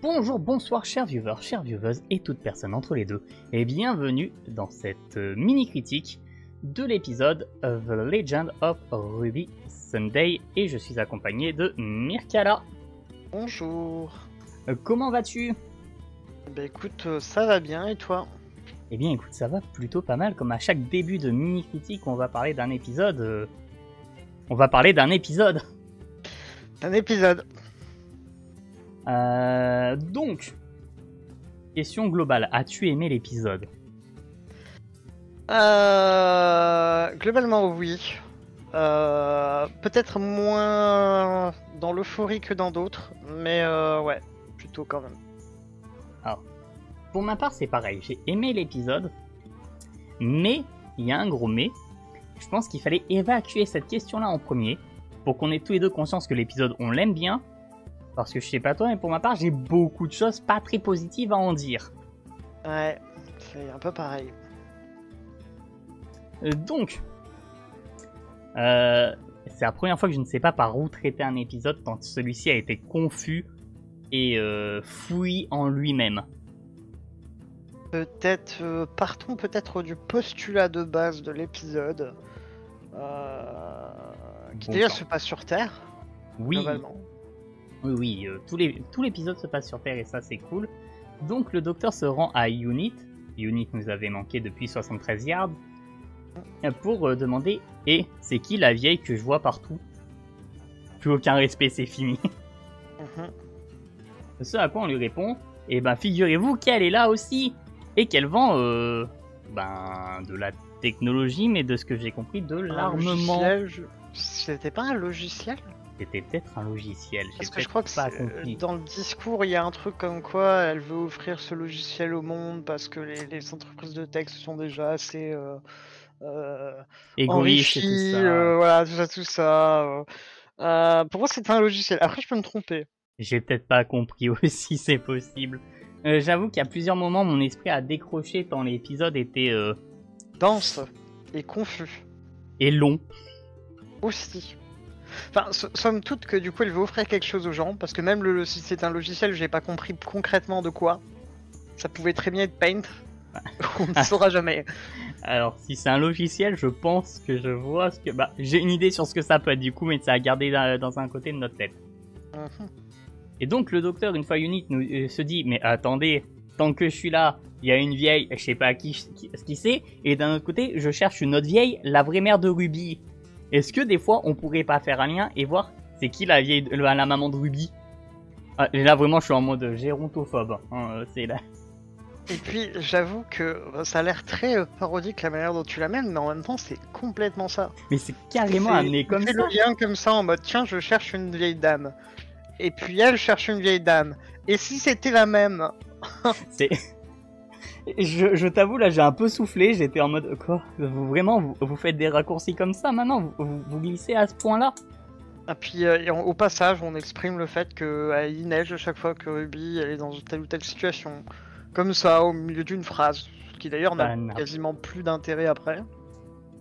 Bonjour, bonsoir chers viewers, chères vieweuses et toute personne entre les deux, et bienvenue dans cette mini-critique de l'épisode The Legend of Ruby Sunday, et je suis accompagné de Mirkala. Bonjour. Comment vas-tu? Bah écoute, ça va bien et toi? Eh bien écoute, ça va plutôt pas mal, comme à chaque début de mini-critique on va parler d'un épisode. Un épisode. Donc, question globale, as-tu aimé l'épisode? Globalement oui. Peut-être moins dans l'euphorie que dans d'autres, mais ouais, plutôt quand même. Alors, pour ma part c'est pareil, j'ai aimé l'épisode, mais, il y a un gros mais, je pense qu'il fallait évacuer cette question-là en premier, pour qu'on ait tous les deux conscience que l'épisode on l'aime bien, parce que je sais pas toi, mais pour ma part j'ai beaucoup de choses pas très positives à en dire. Ouais, c'est un peu pareil. Donc, c'est la première fois que je ne sais pas par où traiter un épisode tant celui-ci a été confus et fouillis en lui-même. Peut-être, partons peut-être du postulat de base de l'épisode, qui Bon d'ailleurs temps. se passe sur Terre, Oui, globalement. oui, tout l'épisode se passe sur Terre et ça c'est cool. Donc le docteur se rend à Unit. Unit nous avait manqué depuis 73 yards. Pour demander « Et c'est qui la vieille que je vois partout ?» Plus aucun respect, c'est fini. Mhm. Ce à quoi on lui répond « Eh ben figurez-vous qu'elle est là aussi et qu'elle vend de la technologie, mais de ce que j'ai compris, de l'armement. » C'était pas un logiciel? C'était peut-être un logiciel, j'ai Parce que je peut-être crois que pas compris. dans le discours, il y a un truc comme quoi elle veut offrir ce logiciel au monde parce que les entreprises de tech sont déjà assez Égoïste et tout enrichies, ça. voilà, tout ça. Pour moi, c'est un logiciel. Après, je peux me tromper. J'ai peut-être pas compris aussi, c'est possible. J'avoue qu'à plusieurs moments, mon esprit a décroché tant l'épisode était Dense et confus et long. aussi. Enfin, somme toute que du coup, elle veut offrir quelque chose aux gens parce que même si c'est un logiciel, j'ai pas compris concrètement de quoi. Ça pouvait très bien être Paint. On ne saura jamais. Alors, si c'est un logiciel, je pense que je vois ce que... j'ai une idée sur ce que ça peut être du coup, mais ça a gardé dans un côté de notre tête. Mhm. Et donc, le docteur, une fois Unit, se dit « Mais attendez, tant que je suis là, il y a une vieille, je sais pas ce qui c'est, et d'un autre côté, je cherche une autre vieille, la vraie mère de Ruby. Est-ce que des fois, on pourrait pas faire un lien et voir c'est qui la vieille, la maman de Ruby ?» Et là, vraiment, je suis en mode gérontophobe. Hein, c'est là. Et puis, j'avoue que ça a l'air très parodique la manière dont tu l'amènes, mais en même temps, c'est complètement ça. Mais c'est carrément amené comme fais ça. le lien comme ça en mode tiens, je cherche une vieille dame. Et puis elle cherche une vieille dame. Et si c'était la même? C'est... Je t'avoue, là, j'ai un peu soufflé. J'étais en mode quoi? Vous faites des raccourcis comme ça maintenant? Vous glissez à ce point-là? Et puis au passage, on exprime le fait qu'il neige à chaque fois que Ruby elle est dans telle ou telle situation. Comme ça, au milieu d'une phrase. Ce qui d'ailleurs n'a quasiment plus d'intérêt après.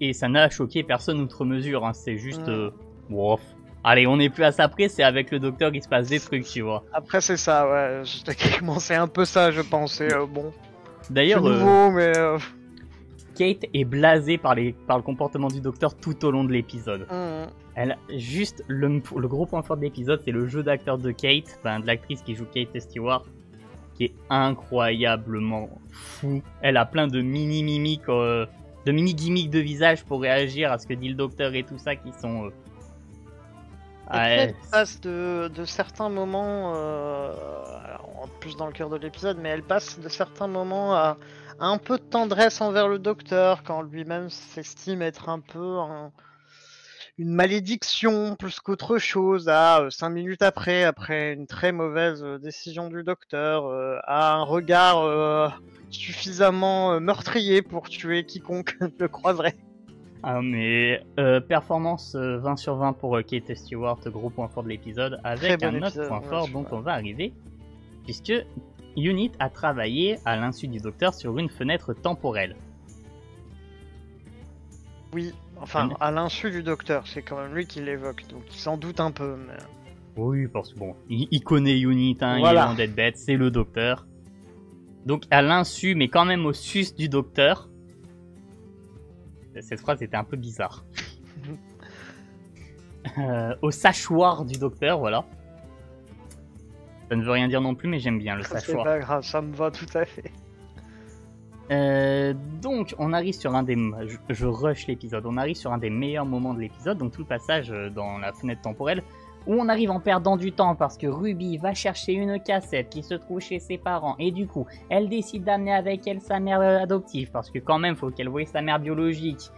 Et ça n'a choqué personne outre mesure. Hein. C'est juste... Wouf. Allez, on n'est plus à ça près, c'est avec le docteur qu'il se passe des trucs, tu vois. Après, c'est ça, ouais. Techniquement, c'est un peu ça, je pense. Et bon. D'ailleurs, c'est nouveau, mais. Kate est blasée par le comportement du docteur tout au long de l'épisode. Elle, juste, le gros point fort de l'épisode, c'est le jeu d'acteur de Kate, de l'actrice qui joue Kate Stewart, qui est incroyablement fou. Elle a plein de mini-mimiques, de mini-gimmicks de visage pour réagir à ce que dit le docteur et tout ça, qui sont... Elle passe de certains moments, en plus dans le cœur de l'épisode, mais elle passe de certains moments à un peu de tendresse envers le docteur, quand lui-même s'estime être un peu une malédiction plus qu'autre chose, à 5 minutes après une très mauvaise décision du docteur, à un regard suffisamment meurtrier pour tuer quiconque le croiserait. Ah mais performance 20 sur 20 pour Kate Stewart, gros point fort de l'épisode, avec un autre point fort dont on va arriver, puisque Unit a travaillé à l'insu du docteur sur une fenêtre temporelle. Oui, enfin à l'insu du docteur, c'est quand même lui qui l'évoque, donc il s'en doute un peu. Mais... Oui, parce que bon, il connaît Unit, hein, Voilà. il est loin d'être bête, c'est le docteur. Donc à l'insu, mais quand même au sus du docteur. Cette phrase était un peu bizarre. Au sachoir du docteur, voilà. Ça ne veut rien dire non plus, mais j'aime bien le C'est sachoir. pas grave, ça me va tout à fait. Donc on arrive sur un des... Je rush l'épisode. On arrive sur un des meilleurs moments de l'épisode, donc tout le passage dans la fenêtre temporelle, où on arrive en perdant du temps parce que Ruby va chercher une cassette qui se trouve chez ses parents, et du coup, elle décide d'amener avec elle sa mère adoptive, parce que quand même, faut qu'elle voie sa mère biologique.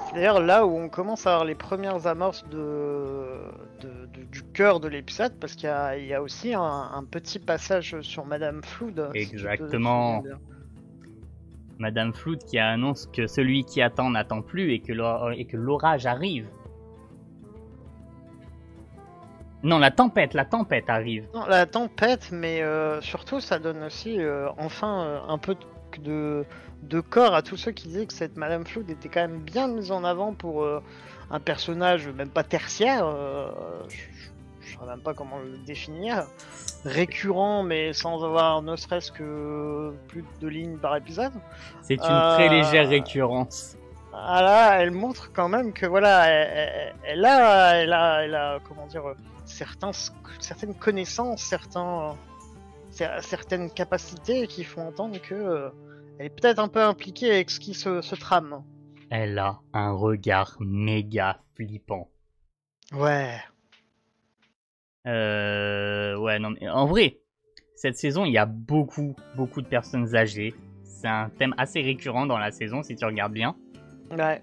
C'est d'ailleurs là où on commence à avoir les premières amorces du cœur de l'épisode, parce qu'il y a aussi un petit passage sur Madame Flood. Exactement. Si Madame Flood qui annonce que celui qui attend n'attend plus et que l'orage arrive. Non, la tempête arrive. non, la tempête, mais surtout ça donne aussi enfin un peu de corps à tous ceux qui disaient que cette Madame Flood était quand même bien mise en avant pour un personnage même pas tertiaire, je sais même pas comment le définir, récurrent mais sans avoir ne serait-ce que plus de lignes par épisode. C'est une très légère récurrence. Ah là, elle montre quand même que voilà, elle a comment dire, certaines connaissances, certaines capacités qui font entendre que elle est peut-être un peu impliquée avec ce qui se trame. Elle a un regard méga flippant. Ouais. Ouais, non, mais en vrai, cette saison, il y a beaucoup de personnes âgées. C'est un thème assez récurrent dans la saison, si tu regardes bien. Ouais.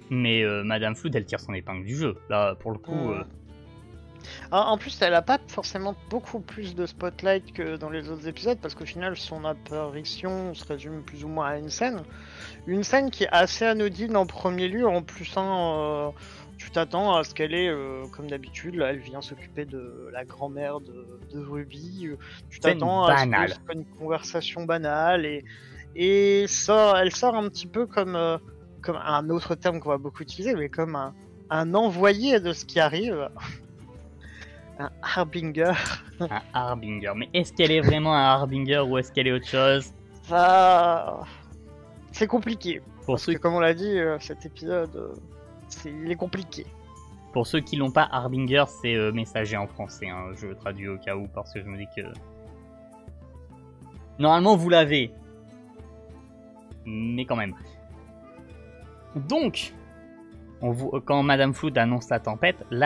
Mais Madame Flood, elle tire son épingle du jeu. Là, pour le coup... En plus, elle a pas forcément beaucoup plus de spotlight que dans les autres épisodes, parce qu'au final, son apparition se résume plus ou moins à une scène. Une scène qui est assez anodine en premier lieu, en plus, hein, tu t'attends à ce qu'elle est, comme d'habitude, là, elle vient s'occuper de la grand-mère de Ruby, tu t'attends à ce que ce soit une conversation banale, et ça, elle sort un petit peu comme un autre terme qu'on va beaucoup utiliser, mais comme un envoyé de ce qui arrive. Un harbinger. Un harbinger. Mais est-ce qu'elle est vraiment un harbinger ou est-ce qu'elle est autre chose? Ça... C'est compliqué. Parce que comme on l'a dit, cet épisode, il est compliqué. Pour ceux qui l'ont pas, harbinger, c'est messager en français. Hein. Je traduis au cas où parce que je me dis que... Normalement, vous l'avez. Mais quand même. Donc, quand Madame Flood annonce la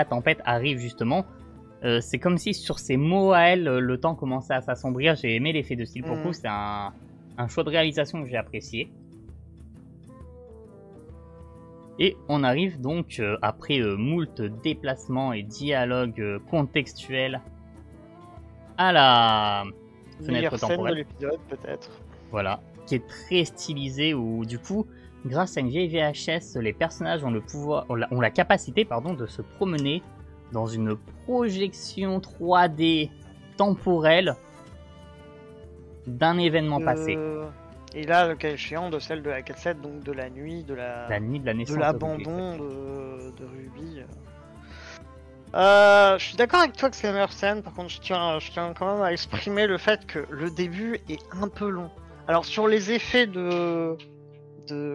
tempête arrive justement. C'est comme si sur ses mots à elle, le temps commençait à s'assombrir. J'ai aimé l'effet de style pour coup, c'est un choix de réalisation que j'ai apprécié. Et on arrive donc, après moult déplacements et dialogues contextuels, à la fenêtre temporelle. Scène de l'épisode, peut-être. Voilà, qui est très stylisée, où du coup, grâce à une vieille VHS, les personnages ont la capacité de se promener dans une projection 3D temporelle d'un événement passé. Et là, le cas échéant, de celle de la cassette, donc de la nuit, de l'abandon de Ruby. Je suis d'accord avec toi que c'est la meilleure scène, par contre je tiens quand même à exprimer le fait que le début est un peu long. Alors sur les effets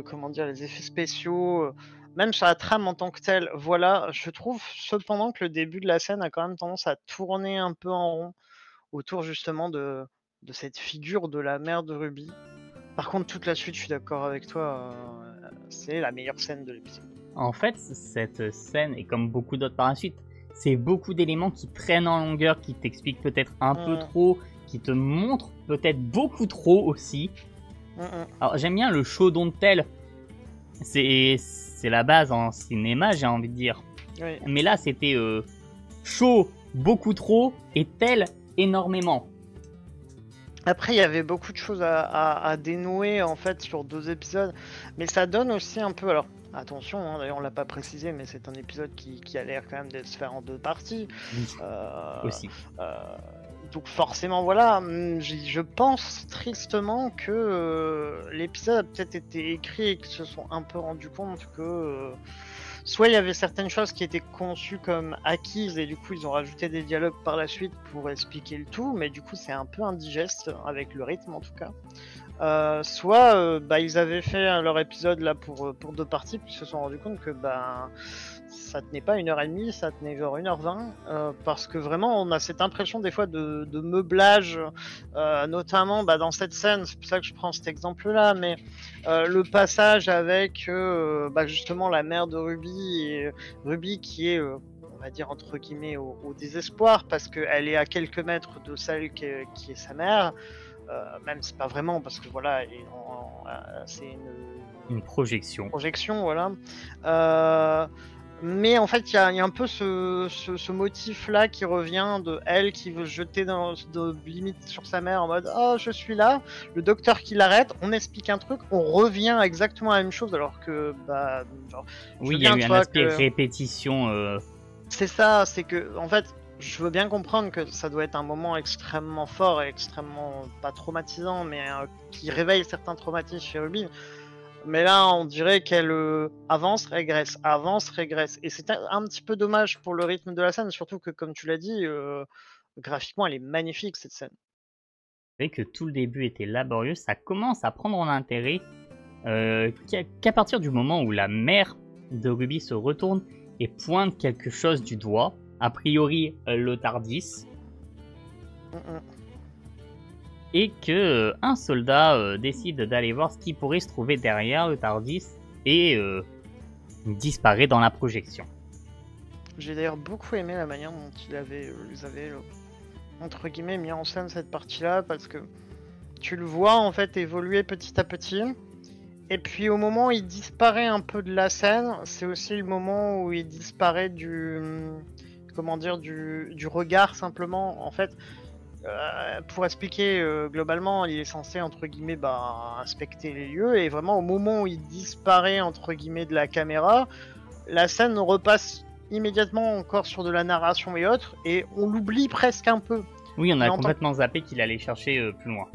comment dire, les effets spéciaux, même sur la trame en tant que telle, voilà, je trouve cependant que le début de la scène a quand même tendance à tourner un peu en rond autour justement de cette figure de la mère de Ruby. Par contre, toute la suite, je suis d'accord avec toi, c'est la meilleure scène de l'épisode. En fait, cette scène, et comme beaucoup d'autres par la suite, c'est beaucoup d'éléments qui traînent en longueur, qui t'expliquent peut-être un peu trop, qui te montrent peut-être beaucoup trop aussi. Alors j'aime bien le show don't tell. C'est la base en cinéma, j'ai envie de dire. Oui. Mais là, c'était show beaucoup trop et tell énormément. Après, il y avait beaucoup de choses à dénouer en fait sur 2 épisodes, mais ça donne aussi un peu. Alors, attention, hein, d'ailleurs, on l'a pas précisé, mais c'est un épisode qui a l'air quand même d'être fait en 2 parties. Aussi. Donc forcément, voilà, je pense tristement que l'épisode a peut-être été écrit et qu'ils se sont un peu rendu compte que soit il y avait certaines choses qui étaient conçues comme acquises et du coup ils ont rajouté des dialogues par la suite pour expliquer le tout, mais du coup c'est un peu indigeste avec le rythme en tout cas. Soit ils avaient fait leur épisode là pour 2 parties, puis ils se sont rendu compte que ça tenait pas 1h30, ça tenait genre 1h20, parce que vraiment on a cette impression des fois de meublage, notamment dans cette scène, c'est pour ça que je prends cet exemple là, mais le passage avec justement la mère de Ruby, et Ruby qui est on va dire entre guillemets au désespoir, parce qu'elle est à quelques mètres de celle qui est sa mère. Même c'est pas vraiment parce que voilà, c'est une projection. Voilà. Mais en fait, il y a un peu ce motif-là qui revient de elle qui veut se jeter de limite sur sa mère en mode oh je suis là, le docteur qui l'arrête, on explique un truc, on revient exactement à la même chose alors que oui, il y a eu un aspect répétition. C'est ça, c'est que en fait. Je veux bien comprendre que ça doit être un moment extrêmement fort et extrêmement, pas traumatisant, mais qui réveille certains traumatismes chez Ruby. Mais là, on dirait qu'elle avance, régresse. Et c'est un petit peu dommage pour le rythme de la scène, surtout que, comme tu l'as dit, graphiquement, elle est magnifique, cette scène. C'est vrai que tout le début était laborieux, ça commence à prendre en intérêt qu'à partir du moment où la mère de Ruby se retourne et pointe quelque chose du doigt, a priori le TARDIS, et que un soldat décide d'aller voir ce qui pourrait se trouver derrière le TARDIS et disparaît dans la projection. J'ai d'ailleurs beaucoup aimé la manière dont ils avaient entre guillemets mis en scène cette partie-là, parce que tu le vois en fait évoluer petit à petit. Et puis au moment où il disparaît un peu de la scène, c'est aussi le moment où il disparaît du regard simplement. En fait, pour expliquer globalement, il est censé entre guillemets inspecter les lieux, et vraiment au moment où il disparaît entre guillemets de la caméra, la scène repasse immédiatement encore sur de la narration et autres, et on l'oublie presque un peu. Oui, on a complètement zappé qu'il allait chercher plus loin.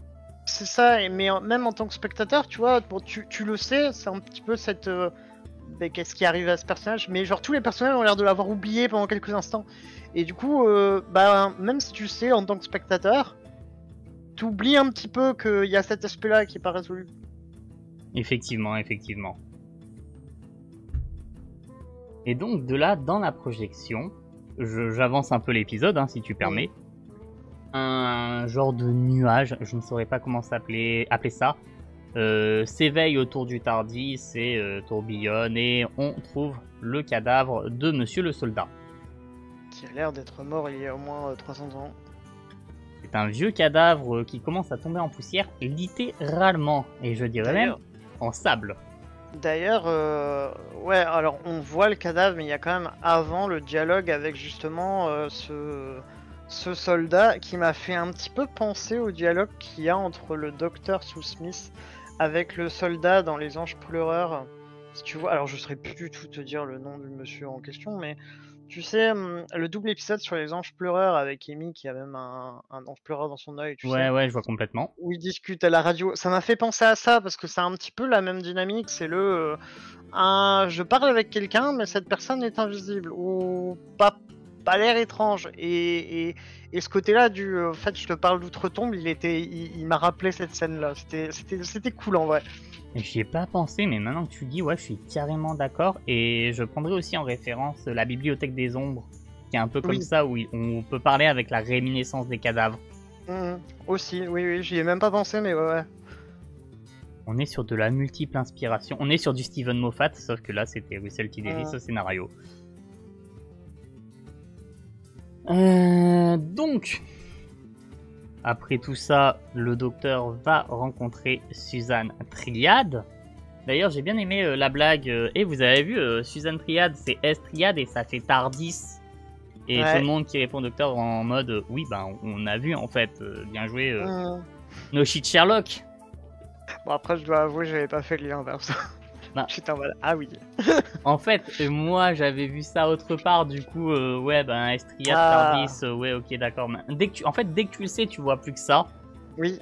C'est ça, mais même en tant que spectateur, tu vois, tu le sais, c'est un petit peu cette qu'est-ce qui arrive à ce personnage, mais genre tous les personnages ont l'air de l'avoir oublié pendant quelques instants, et du coup même si tu sais en tant que spectateur, t'oublies un petit peu qu'il y a cet aspect là qui est pas résolu. Effectivement. Et donc de là, dans la projection, j'avance un peu l'épisode si tu permets, un genre de nuage, je ne saurais pas comment appeler ça, s'éveille autour du TARDIS et tourbillonne, et on trouve le cadavre de Monsieur le Soldat. Qui a l'air d'être mort il y a au moins 300 ans. C'est un vieux cadavre qui commence à tomber en poussière, littéralement, et je dirais même en sable. D'ailleurs, ouais, alors on voit le cadavre, mais il y a quand même avant le dialogue avec justement ce soldat qui m'a fait un petit peu penser au dialogue qu'il y a entre le docteur sous Smith avec le soldat dans Les Anges Pleureurs. Si tu vois, alors je saurais plus du tout te dire le nom du monsieur en question, mais tu sais, le double épisode sur Les Anges Pleureurs avec Amy qui a même un ange pleureur dans son œil, tu sais. Ouais, je vois complètement. Où ils discutent à la radio. Ça m'a fait penser à ça parce que c'est un petit peu la même dynamique. C'est je parle avec quelqu'un, mais cette personne est invisible ou pas l'air étrange. Et ce côté-là en fait, je te parle d'outre-tombe, il m'a rappelé cette scène-là. C'était cool en vrai. J'y ai pas pensé, mais maintenant que tu le dis, ouais, je suis carrément d'accord. Et je prendrai aussi en référence la Bibliothèque des Ombres, qui est un peu comme ça, où on peut parler avec la réminiscence des cadavres. Aussi, oui, j'y ai même pas pensé, mais ouais. On est sur de la multiple inspiration. On est sur du Steven Moffat, sauf que là, c'était Russell T. Davies au scénario. Donc, après tout ça, le docteur va rencontrer Suzanne Triad. D'ailleurs, j'ai bien aimé la blague. Et vous avez vu, Suzanne Triad, c'est S Triad et ça fait Tardis. Et tout le monde qui répond au docteur en mode oui, on a vu en fait, bien joué, no shit Sherlock. Bon, après, je dois avouer, j'avais pas fait le lien vers ça. Putain, voilà. Ah oui. En fait, moi j'avais vu ça autre part, du coup, S Triad, Tardis, ouais, ok, d'accord. Dès que tu le sais, tu vois plus que ça. Oui.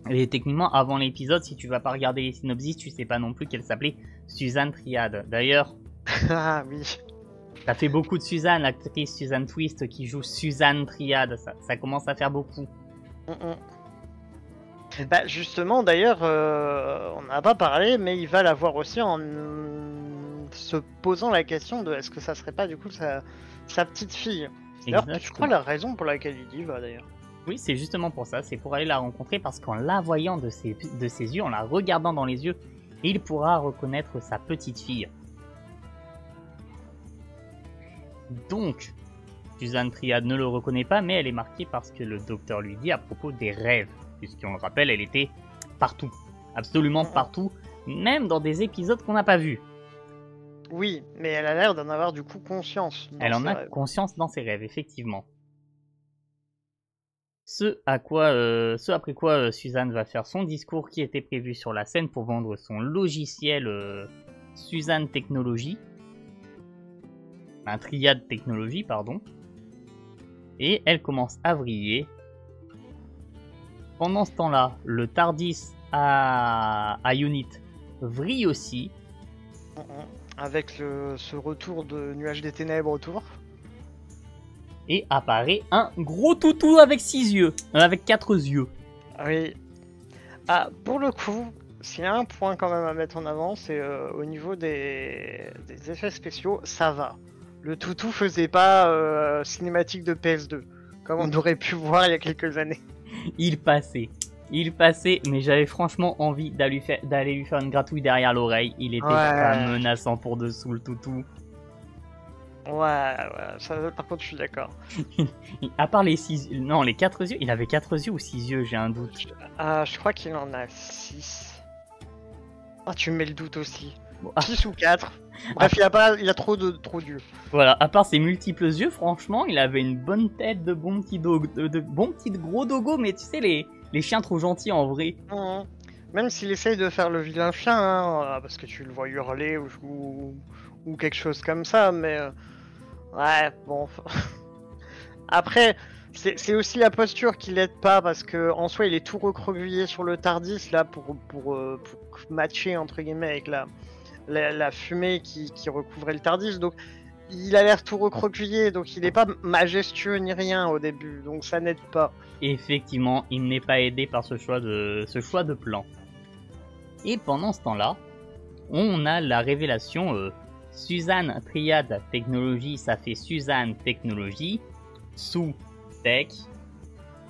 Et techniquement, avant l'épisode, si tu vas pas regarder les synopsis, tu sais pas non plus qu'elle s'appelait Suzanne Triad. D'ailleurs, Ah oui. ça fait beaucoup de Suzanne, l'actrice Suzanne Twist qui joue Suzanne Triad. Ça commence à faire beaucoup. Bah justement, d'ailleurs, on n'a pas parlé, mais il va la voir aussi en se posant la question de est-ce que ça serait pas du coup sa petite fille. D'ailleurs, je crois la raison pour laquelle il y va d'ailleurs. Oui, c'est justement pour ça, c'est pour aller la rencontrer parce qu'en la voyant de ses yeux, en la regardant dans les yeux, il pourra reconnaître sa petite fille. Donc, Suzanne Triad ne le reconnaît pas, mais elle est marquée par ce que le docteur lui dit à propos des rêves, puisqu'on le rappelle, elle était partout, absolument partout, même dans des épisodes qu'on n'a pas vus. Oui, mais elle a l'air d'en avoir du coup conscience. Elle en a conscience dans ses rêves, effectivement. Ce après quoi Suzanne va faire son discours qui était prévu sur la scène pour vendre son logiciel Suzanne Technologie. Un Triad Technologie, pardon. Et elle commence à vriller. Pendant ce temps-là, le TARDIS à Unit vrille aussi. Avec ce retour de Nuage des Ténèbres autour. Et apparaît un gros toutou avec 6 yeux. Avec 4 yeux. Oui. Ah, pour le coup, s'il y a un point quand même à mettre en avant, c'est au niveau des effets spéciaux, ça va. Le toutou faisait pas cinématique de PS2, comme on aurait pu voir il y a quelques années. Il passait, mais j'avais franchement envie d'aller lui faire une gratouille derrière l'oreille. Il était pas menaçant pour dessous le toutou. Ouais, ça, par contre je suis d'accord. À part les 6 yeux, non, les 4 yeux, il avait 4 yeux ou 6 yeux, j'ai un doute. Je crois qu'il en a 6. Ah, tu me mets le doute aussi. 6 ou 4. Bref, il y a trop d'yeux. Voilà, à part ses multiples yeux, franchement, il avait une bonne tête de bon petit gros dogo, mais tu sais, les chiens trop gentils en vrai. Même s'il essaye de faire le vilain chien, hein, parce que tu le vois hurler ou quelque chose comme ça, mais ouais, bon. Après, c'est aussi la posture qui l'aide pas, parce que en soi, il est tout recroquevillé sur le TARDIS là pour matcher entre guillemets avec la fumée qui recouvrait le TARDIS, donc il a l'air tout recroquevillé, donc il n'est pas majestueux ni rien au début, donc ça n'aide pas. Effectivement, il n'est pas aidé par ce choix de plan. Et pendant ce temps-là, on a la révélation Suzanne Triad Technologie, ça fait Suzanne Technologie, sous Tech,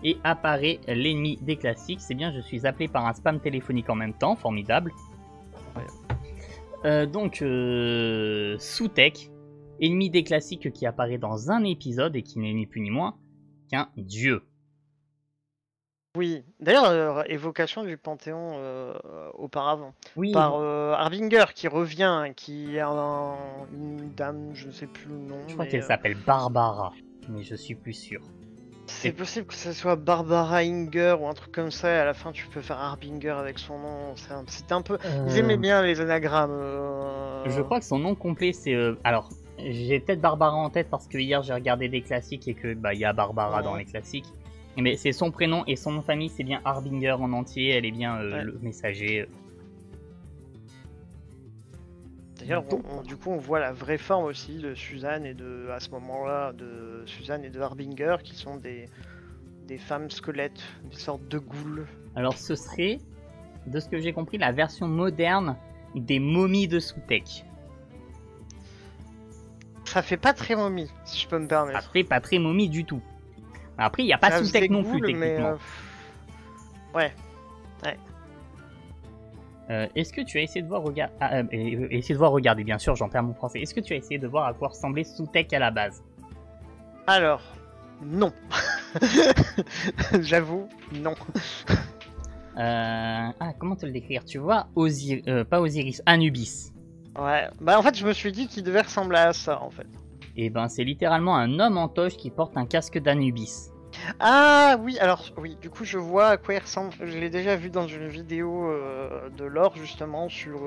et apparaît l'ennemi des classiques. C'est bien, je suis appelé par un spam téléphonique en même temps, formidable. Donc, sous Tech, ennemi des classiques qui apparaît dans un épisode et qui n'est ni plus ni moins qu'un dieu. Oui, d'ailleurs, évocation du Panthéon auparavant. Oui. Par Harbinger qui revient, qui est une dame, je ne sais plus le nom. Je crois qu'elle s'appelle Barbara, mais je suis plus sûr. C'est possible que ce soit Barbara Inger ou un truc comme ça, et à la fin tu peux faire Harbinger avec son nom. C'était un peu. Ils aimaient bien les anagrammes. Je crois que son nom complet c'est. Alors, j'ai peut-être Barbara en tête parce que hier j'ai regardé des classiques et que y a Barbara dans les classiques. Mais c'est son prénom et son nom de famille, c'est bien Harbinger en entier, elle est bien le messager. D'ailleurs, du coup, on voit la vraie forme aussi de Suzanne à ce moment-là, de Suzanne et de Harbinger, qui sont des femmes squelettes, des sortes de ghouls. Alors, ce serait, de ce que j'ai compris, la version moderne des momies de Soutech. Ça fait pas très momie, si je peux me permettre. Ça fait pas très momie du tout. Après, il n'y a pas Soutech non plus, techniquement. Ouais. Est-ce que tu as essayé de voir regarder, bien sûr, j'en perds mon français. Est-ce que tu as essayé de voir à quoi ressemblait Soutech à la base? Alors, non. J'avoue, non. Comment te le décrire? Tu vois, pas Osiris, Anubis. Ouais, bah en fait, je me suis dit qu'il devait ressembler à ça, en fait. Et ben, c'est littéralement un homme en toge qui porte un casque d'Anubis. Ah oui, alors oui, du coup je vois à quoi il ressemble. Je l'ai déjà vu dans une vidéo de lore justement sur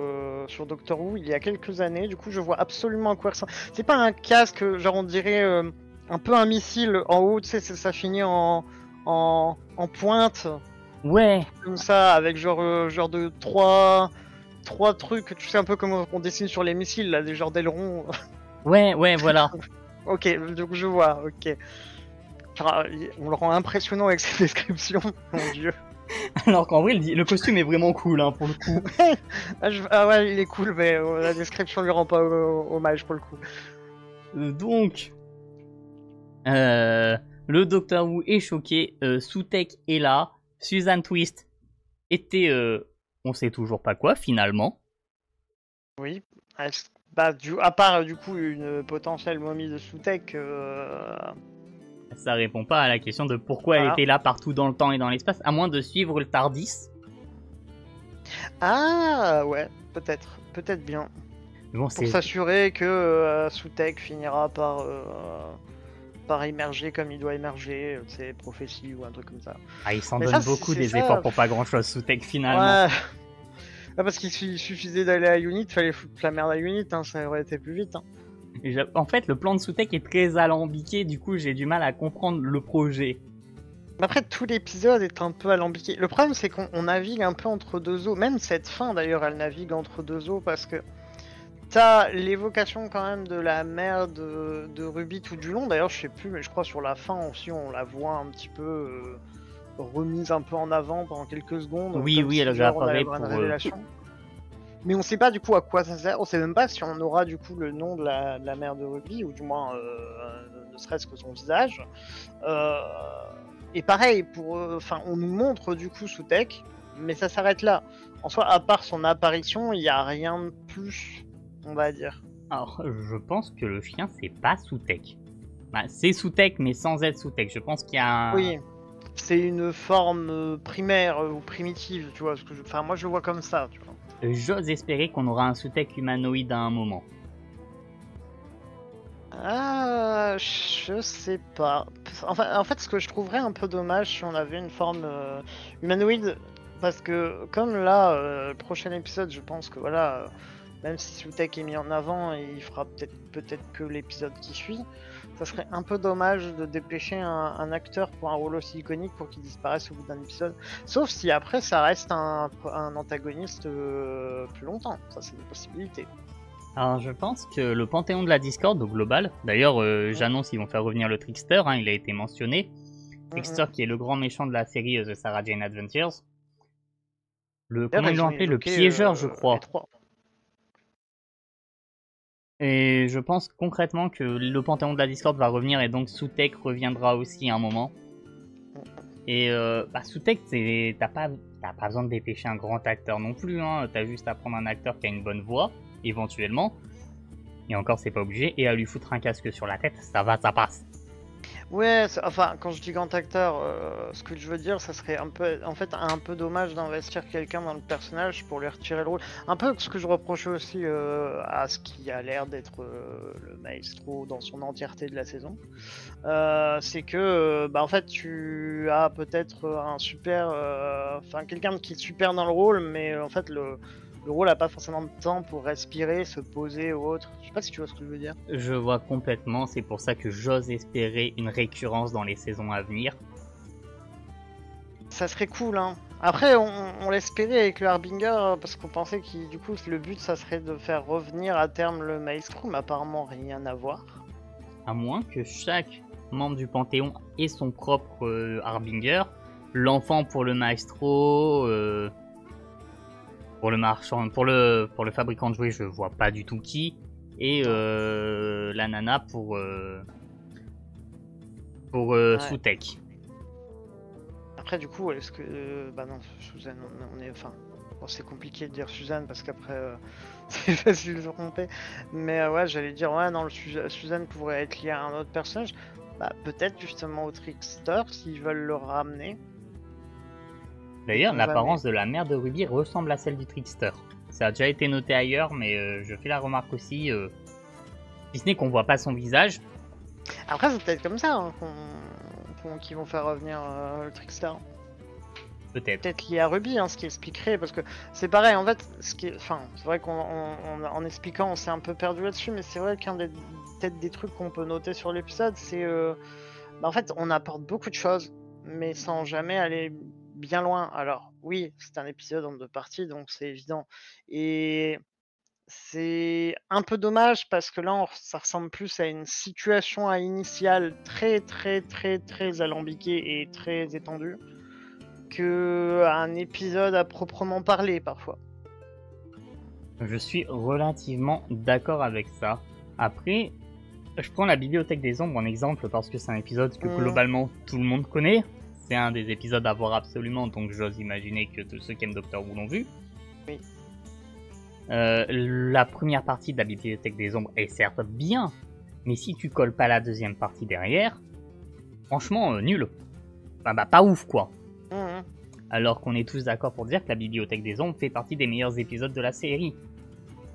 Doctor Who il y a quelques années. Du coup je vois absolument à quoi il ressemble. C'est pas un casque, genre on dirait un peu un missile en haut, tu sais, ça finit en pointe. Ouais. Comme ça, avec genre de trois 3 trucs, tu sais, un peu comme on dessine sur les missiles, là, des genres d'ailerons. Ouais, voilà. Ok, donc je vois, ok. On le rend impressionnant avec ses descriptions, mon dieu. Alors qu'en vrai, le costume est vraiment cool, hein, pour le coup. Ah ouais, il est cool, mais la description lui rend pas hommage pour le coup. Donc, le Docteur Who est choqué, Sutekh est là, Susan Twist était, on sait toujours pas quoi finalement. Oui, bah, à part du coup une potentielle momie de Sutekh. Ça répond pas à la question de pourquoi elle Voilà. était là partout dans le temps et dans l'espace, à moins de suivre le TARDIS. Ah ouais, peut-être bien. Bon, Pour s'assurer que Sutekh finira par émerger comme il doit émerger, c'est prophétie ou un truc comme ça. Ah, il s'en donne beaucoup des efforts pour pas grand chose, Sutekh finalement. Ouais. Ah, parce qu'il suffisait d'aller à Unit, fallait foutre la merde à Unit, hein, ça aurait été plus vite. Hein. En fait, le plan de Sutekh est très alambiqué, du coup j'ai du mal à comprendre le projet. Après, tout l'épisode est un peu alambiqué. Le problème, c'est qu'on navigue un peu entre deux eaux. Même cette fin, d'ailleurs, elle navigue entre deux eaux parce que t'as l'évocation quand même de la mère de Ruby tout du long. D'ailleurs, je sais plus, mais je crois sur la fin aussi, on la voit un petit peu remise un peu en avant pendant quelques secondes. Oui, si elle réapparaît pour... une révélation. Mais on sait pas du coup à quoi ça sert. On sait même pas si on aura du coup le nom de la mère de Ruby, ou du moins ne serait-ce que son visage. Et pareil, on nous montre du coup Sutekh, mais ça s'arrête là. En soi, à part son apparition, il n'y a rien de plus, on va dire. Alors, je pense que le chien, c'est pas Sutekh. Bah, c'est Sutekh, mais sans être Sutekh. Je pense qu'il y a un... Oui, c'est une forme primaire ou primitive, tu vois. Enfin, moi je le vois comme ça, tu vois. J'ose espérer qu'on aura un Sutekh humanoïde à un moment. Ah, je sais pas. En fait, ce que je trouverais un peu dommage si on avait une forme humanoïde, parce que comme là, le prochain épisode, je pense que voilà, même si Sutekh est mis en avant, il fera peut-être que l'épisode qui suit. Ça serait un peu dommage de dépêcher un acteur pour un rôle aussi iconique pour qu'il disparaisse au bout d'un épisode. Sauf si après ça reste un antagoniste plus longtemps. Ça, c'est une possibilité. Alors, je pense que le panthéon de la Discord au global, d'ailleurs, j'annonce qu'ils vont faire revenir le Trickster, hein, il a été mentionné. Trickster qui est le grand méchant de la série The Sarah Jane Adventures. Comment ils l'ont appelé, le piégeur, je crois. Et je pense concrètement que le panthéon de la Discord va revenir et donc Sutekh reviendra aussi à un moment. Et Sutekh, t'as pas besoin de dépêcher un grand acteur non plus, hein. T'as juste à prendre un acteur qui a une bonne voix, éventuellement. Et encore, c'est pas obligé. Et à lui foutre un casque sur la tête, ça passe. Ouais, enfin, quand je dis grand acteur, ce que je veux dire, ça serait un peu dommage d'investir quelqu'un dans le personnage pour lui retirer le rôle. Un peu ce que je reprochais aussi à ce qui a l'air d'être le maestro dans son entièreté de la saison. C'est que, en fait, tu as peut-être quelqu'un qui est super dans le rôle, mais en fait, le rôle n'a pas forcément de temps pour respirer, se poser ou autre. Je sais pas si tu vois ce que je veux dire. Je vois complètement, c'est pour ça que j'ose espérer une récurrence dans les saisons à venir. Ça serait cool, hein. Après, on l'espérait avec le Harbinger, parce qu'on pensait que du coup, le but, ça serait de faire revenir à terme le Maestro, mais apparemment rien à voir. À moins que chaque membre du Panthéon ait son propre Harbinger. L'enfant pour le Maestro... Pour le marchand, pour le fabricant de jouets, je vois pas du tout qui. Et la nana pour Sutekh. Après, du coup, est-ce que non, Suzanne, c'est compliqué de dire Suzanne parce qu'après c'est facile de se tromper. Mais ouais, j'allais dire non, Suzanne pourrait être liée à un autre personnage. Peut-être justement au Trickster s'ils veulent le ramener. D'ailleurs, l'apparence de la mère de Ruby ressemble à celle du Trickster. Ça a déjà été noté ailleurs, mais je fais la remarque aussi, si ce n'est qu'on voit pas son visage. Après, c'est peut-être comme ça hein, qu'ils vont faire revenir le Trickster. Peut-être lié à Ruby, hein, ce qui expliquerait, parce que c'est pareil, en fait, c'est vrai qu'en expliquant, on s'est un peu perdu là-dessus, mais c'est vrai qu'un des trucs qu'on peut noter sur l'épisode, c'est en fait, on apporte beaucoup de choses, mais sans jamais aller bien loin. Alors oui, c'est un épisode en 2 parties, donc c'est évident et c'est un peu dommage parce que là, ça ressemble plus à une situation à initiale très, très, très, très alambiquée et très étendue qu'à un épisode à proprement parler parfois. Je suis relativement d'accord avec ça. Après, je prends la Bibliothèque des Ombres en exemple parce que c'est un épisode que globalement tout le monde connaît. C'est un des épisodes à voir absolument, donc j'ose imaginer que tous ceux qui aiment Doctor Who l'ont vu. Oui. La première partie de la Bibliothèque des Ombres est certes bien, mais si tu colles pas la deuxième partie derrière, franchement, nul. Bah, pas ouf quoi. Alors qu'on est tous d'accord pour dire que la Bibliothèque des Ombres fait partie des meilleurs épisodes de la série.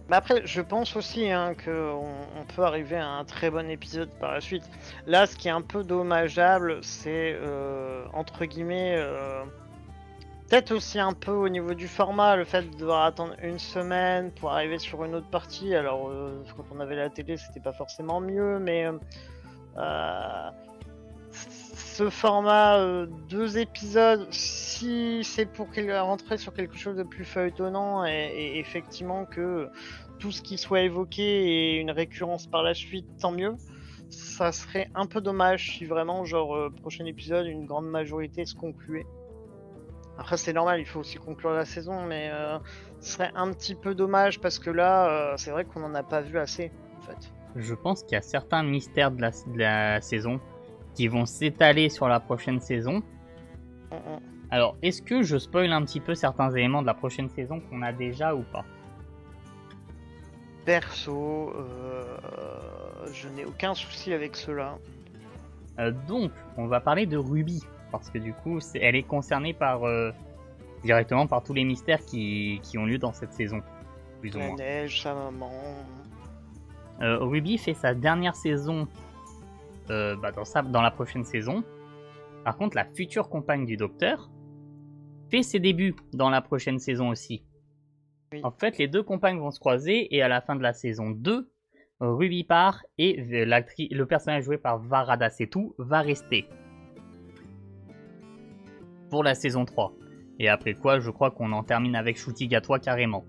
Bah après, je pense aussi qu'on peut arriver à un très bon épisode par la suite. Là, ce qui est un peu dommageable, c'est entre guillemets, peut-être aussi un peu au niveau du format, le fait de devoir attendre une semaine pour arriver sur une autre partie. Alors, quand on avait la télé, c'était pas forcément mieux, mais ce format 2 épisodes, si c'est pour rentrer sur quelque chose de plus feuilletonnant et effectivement que tout ce qui soit évoqué ait une récurrence par la suite, tant mieux. Ça serait un peu dommage si vraiment, genre, prochain épisode, une grande majorité se concluait. Après, c'est normal, il faut aussi conclure la saison, mais ce serait un petit peu dommage parce que là, c'est vrai qu'on en a pas vu assez, en fait. Je pense qu'il y a certains mystères de la saison qui vont s'étaler sur la prochaine saison. Alors, est-ce que je spoil un petit peu certains éléments de la prochaine saison qu'on a déjà ou pas? Perso, je n'ai aucun souci avec cela. Donc, on va parler de Ruby, parce que du coup, elle est concernée directement par tous les mystères qui ont lieu dans cette saison, plus ou moins. La neige, sa maman... Ruby fait sa dernière saison dans la prochaine saison. Par contre, la future compagne du Docteur fait ses débuts dans la prochaine saison aussi. Oui. En fait, les deux compagnes vont se croiser et à la fin de la saison 2, Ruby part et le personnage joué par Varada Setu va rester pour la saison 3. Et après quoi, je crois qu'on en termine avec Ncuti Gatwa carrément.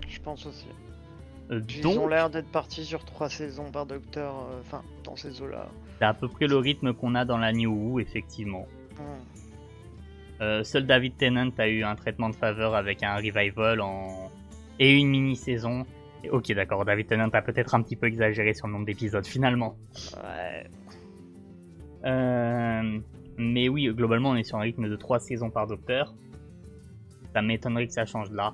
Je pense aussi. Ils ont l'air d'être partis sur 3 saisons par Docteur, enfin, dans ces eaux-là. C'est à peu près le rythme qu'on a dans la New Who, effectivement. Seul David Tennant a eu un traitement de faveur avec un revival et une mini-saison. Ok, d'accord, David Tennant a peut-être un petit peu exagéré sur le nombre d'épisodes, finalement. Ouais. Mais oui, globalement, on est sur un rythme de 3 saisons par Docteur. Ça m'étonnerait que ça change là.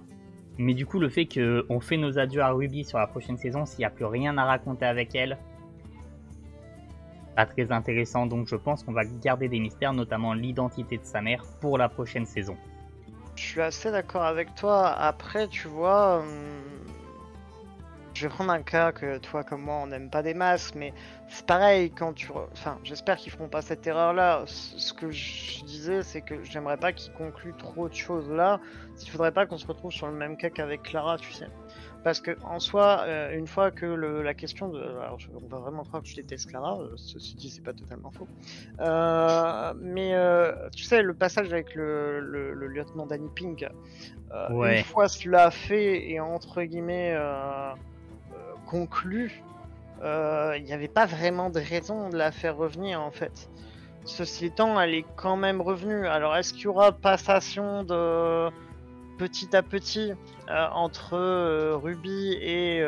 Mais du coup, le fait qu'on fait nos adieux à Ruby sur la prochaine saison, s'il n'y a plus rien à raconter avec elle, pas très intéressant. Donc je pense qu'on va garder des mystères, notamment l'identité de sa mère, pour la prochaine saison. Je suis assez d'accord avec toi. Après, tu vois, je vais prendre un cas que toi comme moi on n'aime pas des masses, mais c'est pareil quand enfin, j'espère qu'ils feront pas cette erreur-là. Ce que je disais, c'est que j'aimerais pas qu'ils concluent trop de choses là. Il faudrait pas qu'on se retrouve sur le même cas qu'avec Clara, tu sais. Parce que en soi, une fois que la question de... Alors, on va vraiment croire que je déteste Clara, ceci dit, c'est pas totalement faux. Mais tu sais, le passage avec le lieutenant Danny Pink, une fois cela fait et entre guillemets conclu, il n'y avait pas vraiment de raison de la faire revenir en fait. Ceci étant, elle est quand même revenue. Alors, est-ce qu'il y aura passation de... petit à petit entre Ruby et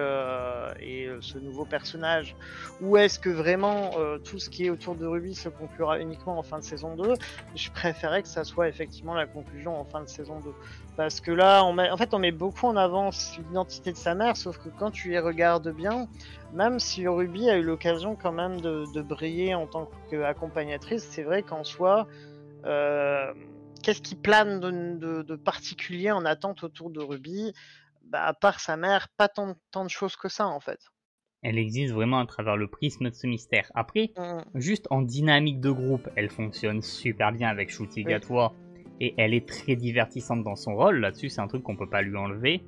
ce nouveau personnage, ou est-ce que vraiment tout ce qui est autour de Ruby se conclura uniquement en fin de saison 2? Je préférais que ça soit effectivement la conclusion en fin de saison 2, parce que là on met beaucoup en avant l'identité de sa mère, sauf que quand tu y regardes bien, même si Ruby a eu l'occasion quand même de briller en tant qu'accompagnatrice, c'est vrai qu'en soi qu'est-ce qui plane de particulier en attente autour de Ruby? Bah, à part sa mère, pas tant de choses que ça en fait. Elle existe vraiment à travers le prisme de ce mystère. Après, juste en dynamique de groupe, elle fonctionne super bien avec Ncuti Gatwa et elle est très divertissante dans son rôle. Là-dessus, c'est un truc qu'on peut pas lui enlever.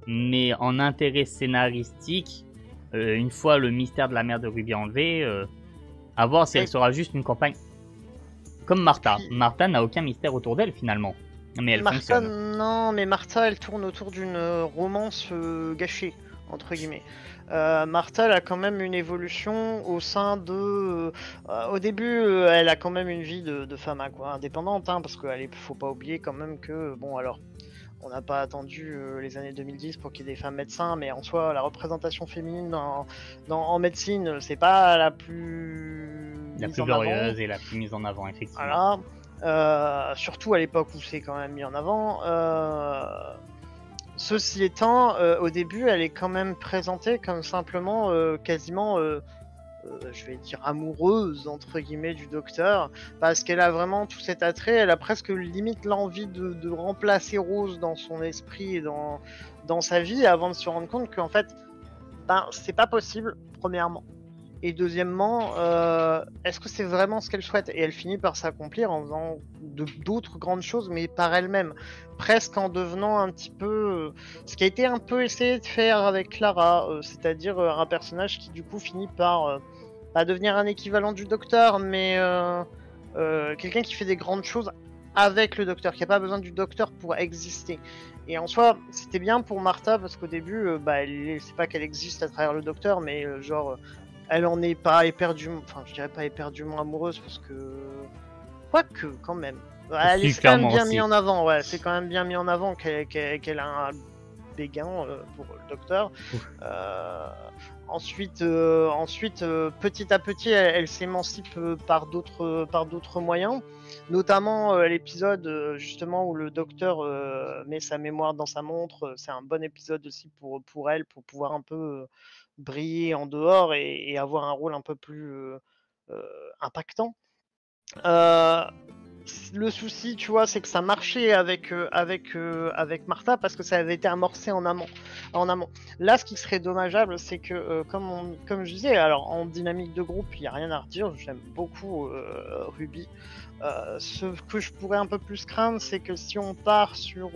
Mais en intérêt scénaristique, une fois le mystère de la mère de Ruby enlevé, à voir si elle sera juste une campagne. Comme Martha. Martha n'a aucun mystère autour d'elle finalement. Mais elle fonctionne. Non, mais Martha, elle tourne autour d'une romance gâchée, entre guillemets. Martha, elle a quand même une évolution au sein de... au début, elle a quand même une vie de femme quoi, indépendante, hein, parce qu'il faut pas oublier quand même que... Bon, alors, on n'a pas attendu les années 2010 pour qu'il y ait des femmes médecins, mais en soi, la représentation féminine en médecine, c'est pas la plus... La plus glorieuse et la plus mise en avant, effectivement. Voilà. Surtout à l'époque où c'est quand même mis en avant. Ceci étant, au début, elle est quand même présentée comme simplement quasiment, je vais dire amoureuse entre guillemets du docteur, parce qu'elle a vraiment tout cet attrait. Elle a presque limite l'envie de remplacer Rose dans son esprit et dans sa vie, avant de se rendre compte qu'en fait, c'est pas possible. Premièrement. Et deuxièmement, est-ce que c'est vraiment ce qu'elle souhaite? Et elle finit par s'accomplir en faisant d'autres grandes choses, mais par elle-même. Presque en devenant un petit peu... ce qui a été un peu essayé de faire avec Clara, c'est-à-dire un personnage qui du coup finit par pas devenir un équivalent du docteur, mais quelqu'un qui fait des grandes choses avec le docteur, qui n'a pas besoin du docteur pour exister. Et en soi, c'était bien pour Martha, parce qu'au début, c'est pas qu'elle existe à travers le docteur, mais genre... elle en est pas éperdument, enfin je dirais pas éperdument amoureuse parce que... Quoique, quand même. Elle est quand même bien mis en avant, ouais, c'est quand même bien mis en avant qu'elle a un béguin pour le docteur. Ensuite, petit à petit, elle s'émancipe par d'autres moyens, notamment l'épisode justement où le docteur met sa mémoire dans sa montre. C'est un bon épisode aussi pour elle, pour pouvoir un peu briller en dehors et avoir un rôle un peu plus impactant. Le souci, tu vois, c'est que ça marchait avec Martha parce que ça avait été amorcé en amont. Là, ce qui serait dommageable, c'est que, comme je disais, alors en dynamique de groupe, il n'y a rien à redire. J'aime beaucoup Ruby. Ce que je pourrais un peu plus craindre, c'est que si on part sur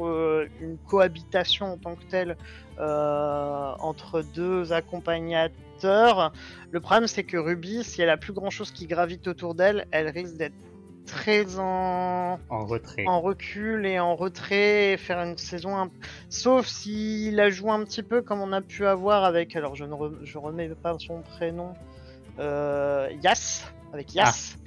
une cohabitation en tant que telle entre deux accompagnateurs, le problème c'est que Ruby, si elle a plus grand chose qui gravite autour d'elle, elle risque d'être très en retrait, en recul et en retrait, et faire une saison sauf s'il la joue un petit peu comme on a pu avoir avec, alors je remets pas son prénom, Yas, avec Yas,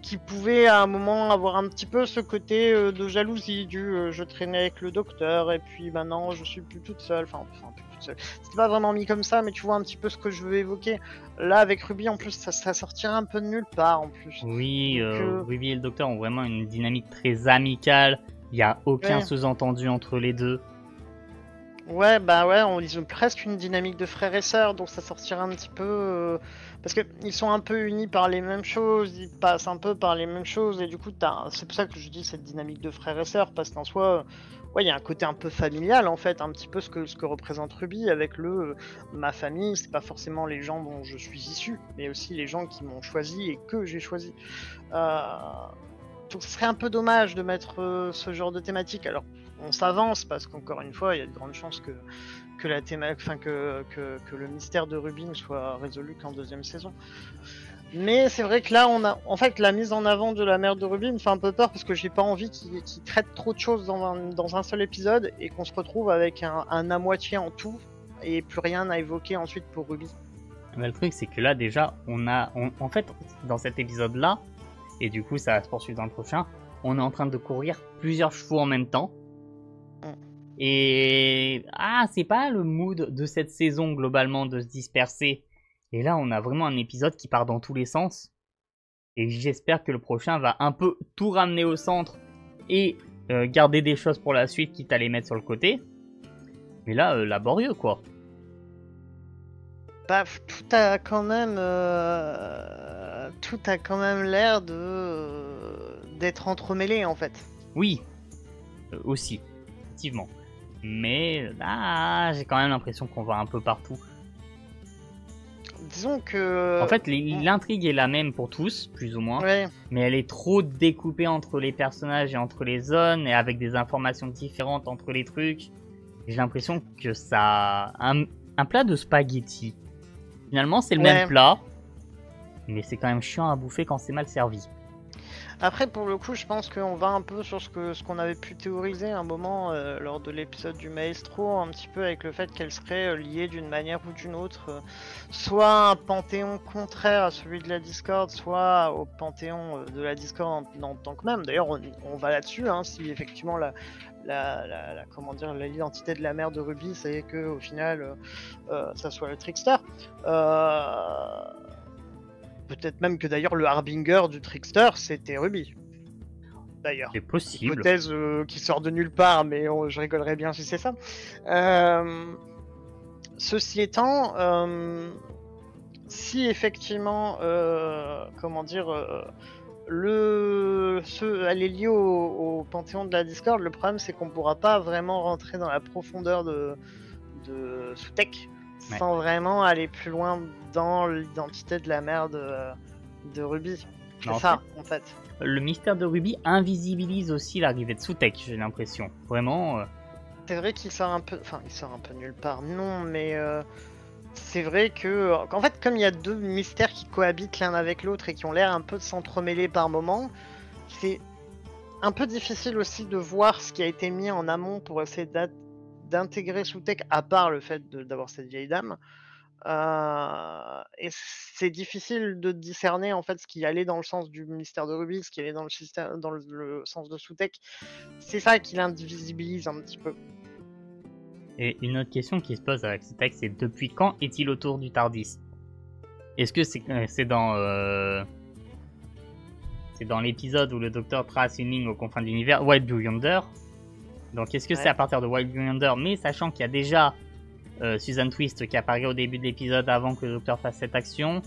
qui pouvait à un moment avoir un petit peu ce côté de jalousie du je traînais avec le docteur et puis maintenant je suis plus toute seule, enfin plus toute seule. C'était pas vraiment mis comme ça, mais tu vois un petit peu ce que je veux évoquer. Là avec Ruby en plus ça sortirait un peu de nulle part en plus. Oui, Ruby et le docteur ont vraiment une dynamique très amicale, il n'y a aucun sous-entendu entre les deux. Ouais, ils ont presque une dynamique de frères et sœurs, donc ça sortira un petit peu... parce qu'ils sont un peu unis par les mêmes choses, ils passent un peu par les mêmes choses, et du coup, c'est pour ça que je dis cette dynamique de frères et sœurs, parce qu'en soi, il y a un côté un peu familial, en fait, un petit peu ce que représente Ruby, avec ma famille, c'est pas forcément les gens dont je suis issu, mais aussi les gens qui m'ont choisi et que j'ai choisi. Donc ce serait un peu dommage de mettre ce genre de thématique. Alors, on s'avance parce qu'encore une fois, il y a de grandes chances que le mystère de Ruby ne soit résolu qu'en deuxième saison. Mais c'est vrai que là, en fait, la mise en avant de la mère de Ruby me fait un peu peur parce que j'ai pas envie qu'il traite trop de choses dans un seul épisode et qu'on se retrouve avec un à moitié en tout et plus rien à évoquer ensuite pour Ruby. Mais le truc, c'est que là, déjà, en fait, dans cet épisode-là, et du coup ça va se poursuivre dans le prochain, on est en train de courir plusieurs chevaux en même temps. Et c'est pas le mood de cette saison globalement de se disperser. Et là on a vraiment un épisode qui part dans tous les sens. Et j'espère que le prochain va un peu tout ramener au centre et garder des choses pour la suite, quitte à les mettre sur le côté. Mais là, laborieux quoi. Tout a quand même l'air d'être entremêlé en fait. Oui, aussi, effectivement. Mais j'ai quand même l'impression qu'on va un peu partout. Disons que... En fait, l'intrigue est la même pour tous, plus ou moins. Ouais. Mais elle est trop découpée entre les personnages et entre les zones, et avec des informations différentes entre les trucs. J'ai l'impression que ça... Un plat de spaghettis. Finalement, c'est le même plat, mais c'est quand même chiant à bouffer quand c'est mal servi. Après, pour le coup, je pense qu'on va un peu sur ce qu'on avait pu théoriser à un moment lors de l'épisode du Maestro, un petit peu avec le fait qu'elle serait liée d'une manière ou d'une autre, soit un panthéon contraire à celui de la Discord, soit au panthéon de la Discord en tant que même. D'ailleurs, on va là-dessus, hein, si effectivement comment dire, l'identité de la mère de Ruby, c'est que au final, ça soit le Trickster. Peut-être même que d'ailleurs le Harbinger du Trickster c'était Ruby. D'ailleurs. C'est possible. Hypothèse qui sort de nulle part, mais je rigolerais bien si c'est ça. Ceci étant, si effectivement, comment dire, elle est liée au panthéon de la Discord, le problème c'est qu'on pourra pas vraiment rentrer dans la profondeur de Sutek. Ouais. Sans vraiment aller plus loin dans l'identité de la mère de Ruby. C'est ça, en fait. Le mystère de Ruby invisibilise aussi l'arrivée de Sutek, j'ai l'impression. Vraiment. C'est vrai qu'il sort un peu... Enfin, il sort un peu nulle part, non, mais... c'est vrai que... En fait, comme il y a deux mystères qui cohabitent l'un avec l'autre et qui ont l'air un peu de s'entremêler par moment, c'est un peu difficile aussi de voir ce qui a été mis en amont pour essayer d'intégrer Sutek, à part le fait d'avoir cette vieille dame. Et c'est difficile de discerner en fait ce qui allait dans le sens du mystère de Ruby, ce qui allait dans le sens de Sutek. C'est ça qui l'invisibilise un petit peu. Et une autre question qui se pose avec Sutek, c'est depuis quand est-il autour du Tardis? Est-ce que c'est dans l'épisode où le docteur trace une ligne aux confins de l'univers, Wild Blue Yonder? Donc est-ce que c'est à partir de Wild Blue Yonder, mais sachant qu'il y a déjà Susan Twist qui apparaît au début de l'épisode avant que le docteur fasse cette action?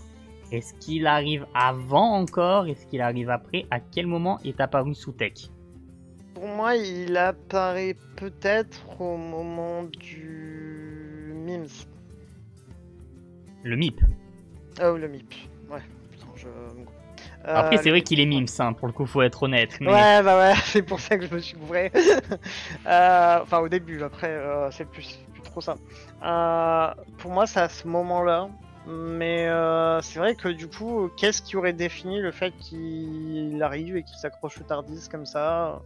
Est-ce qu'il arrive avant encore? Est-ce qu'il arrive après? À quel moment est apparu Sutek? Pour moi, il apparaît peut-être au moment du MIMS. Le MIP? Oh, le MIP, ouais. Après, c'est vrai qu'il est mimes, hein, pour le coup, faut être honnête. Mais... Ouais, bah ouais, c'est pour ça que je me suis ouvré. Enfin, au début, après, c'est plus trop ça. Pour moi, c'est à ce moment-là. Mais c'est vrai que du coup, qu'est-ce qui aurait défini le fait qu'il arrive et qu'il s'accroche au Tardis comme ça?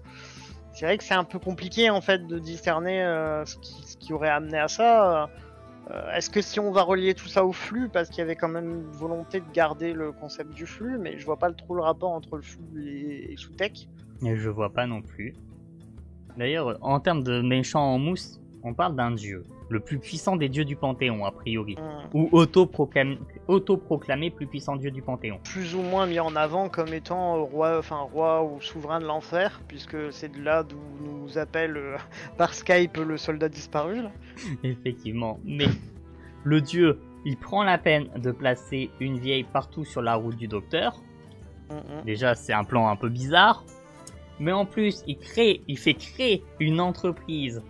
C'est vrai que c'est un peu compliqué en fait de discerner ce qui aurait amené à ça. Est-ce que si on va relier tout ça au flux, parce qu'il y avait quand même une volonté de garder le concept du flux, mais je vois pas trop le rapport entre le flux et Sutek. Et je vois pas non plus. D'ailleurs, en termes de méchant en mousse, on parle d'un dieu, le plus puissant des dieux du Panthéon a priori, ou autoproclamé plus puissant dieu du Panthéon. Plus ou moins mis en avant comme étant roi ou souverain de l'enfer, puisque c'est de là d'où nous appelle par Skype le soldat disparu. Là. Effectivement, mais le dieu, il prend la peine de placer une vieille partout sur la route du docteur. Déjà, c'est un plan un peu bizarre, mais en plus, il fait créer une entreprise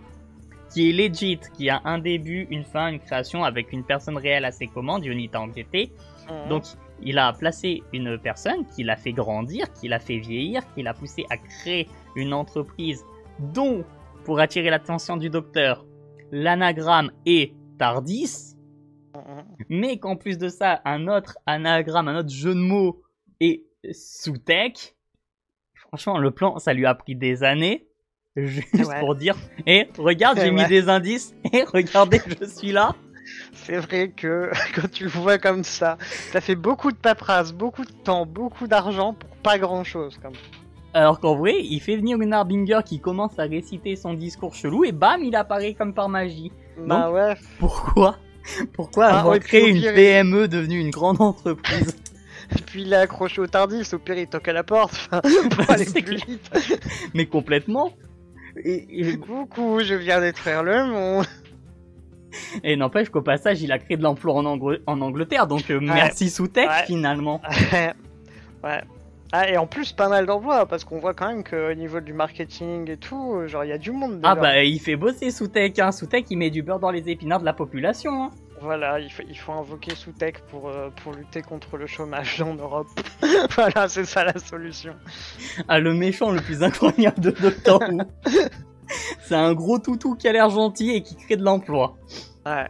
qui est legit, qui a un début, une fin, une création avec une personne réelle à ses commandes, Yonita Angete. Donc il a placé une personne qui l'a fait grandir, qui l'a fait vieillir, qui l'a poussé à créer une entreprise dont, pour attirer l'attention du docteur, l'anagramme est Tardis, mais qu'en plus de ça, un autre anagramme, un autre jeu de mots est Sutek. Franchement, le plan, ça lui a pris des années. Juste pour dire, et regarde, j'ai mis des indices, et regardez, je suis là. C'est vrai que quand tu le vois comme ça, ça fait beaucoup de paperasse, beaucoup de temps, beaucoup d'argent pour pas grand chose. Alors qu'en vrai, il fait venir une Harbinger qui commence à réciter son discours chelou, et bam, il apparaît comme par magie. Bah donc, ouais. Pourquoi avoir créé une PME devenue une grande entreprise? Et puis il est accroché au Tardis, au pire il toque à la porte, pour aller plus vite. Mais complètement. Et coucou, je viens détruire le monde. Et n'empêche qu'au passage, il a créé de l'emploi en Angleterre, donc merci Sutek finalement. Ouais. Ah, et en plus, pas mal d'emplois, parce qu'on voit quand même qu'au niveau du marketing et tout, genre il y a du monde dedans. Ah bah il fait bosser Sutek, hein. Sutek il met du beurre dans les épinards de la population. Hein. Voilà, il faut invoquer Sutek pour lutter contre le chômage en Europe. Voilà, c'est ça la solution. Ah, le méchant le plus incroyable de Doctor Who. C'est un gros toutou qui a l'air gentil et qui crée de l'emploi. Ouais.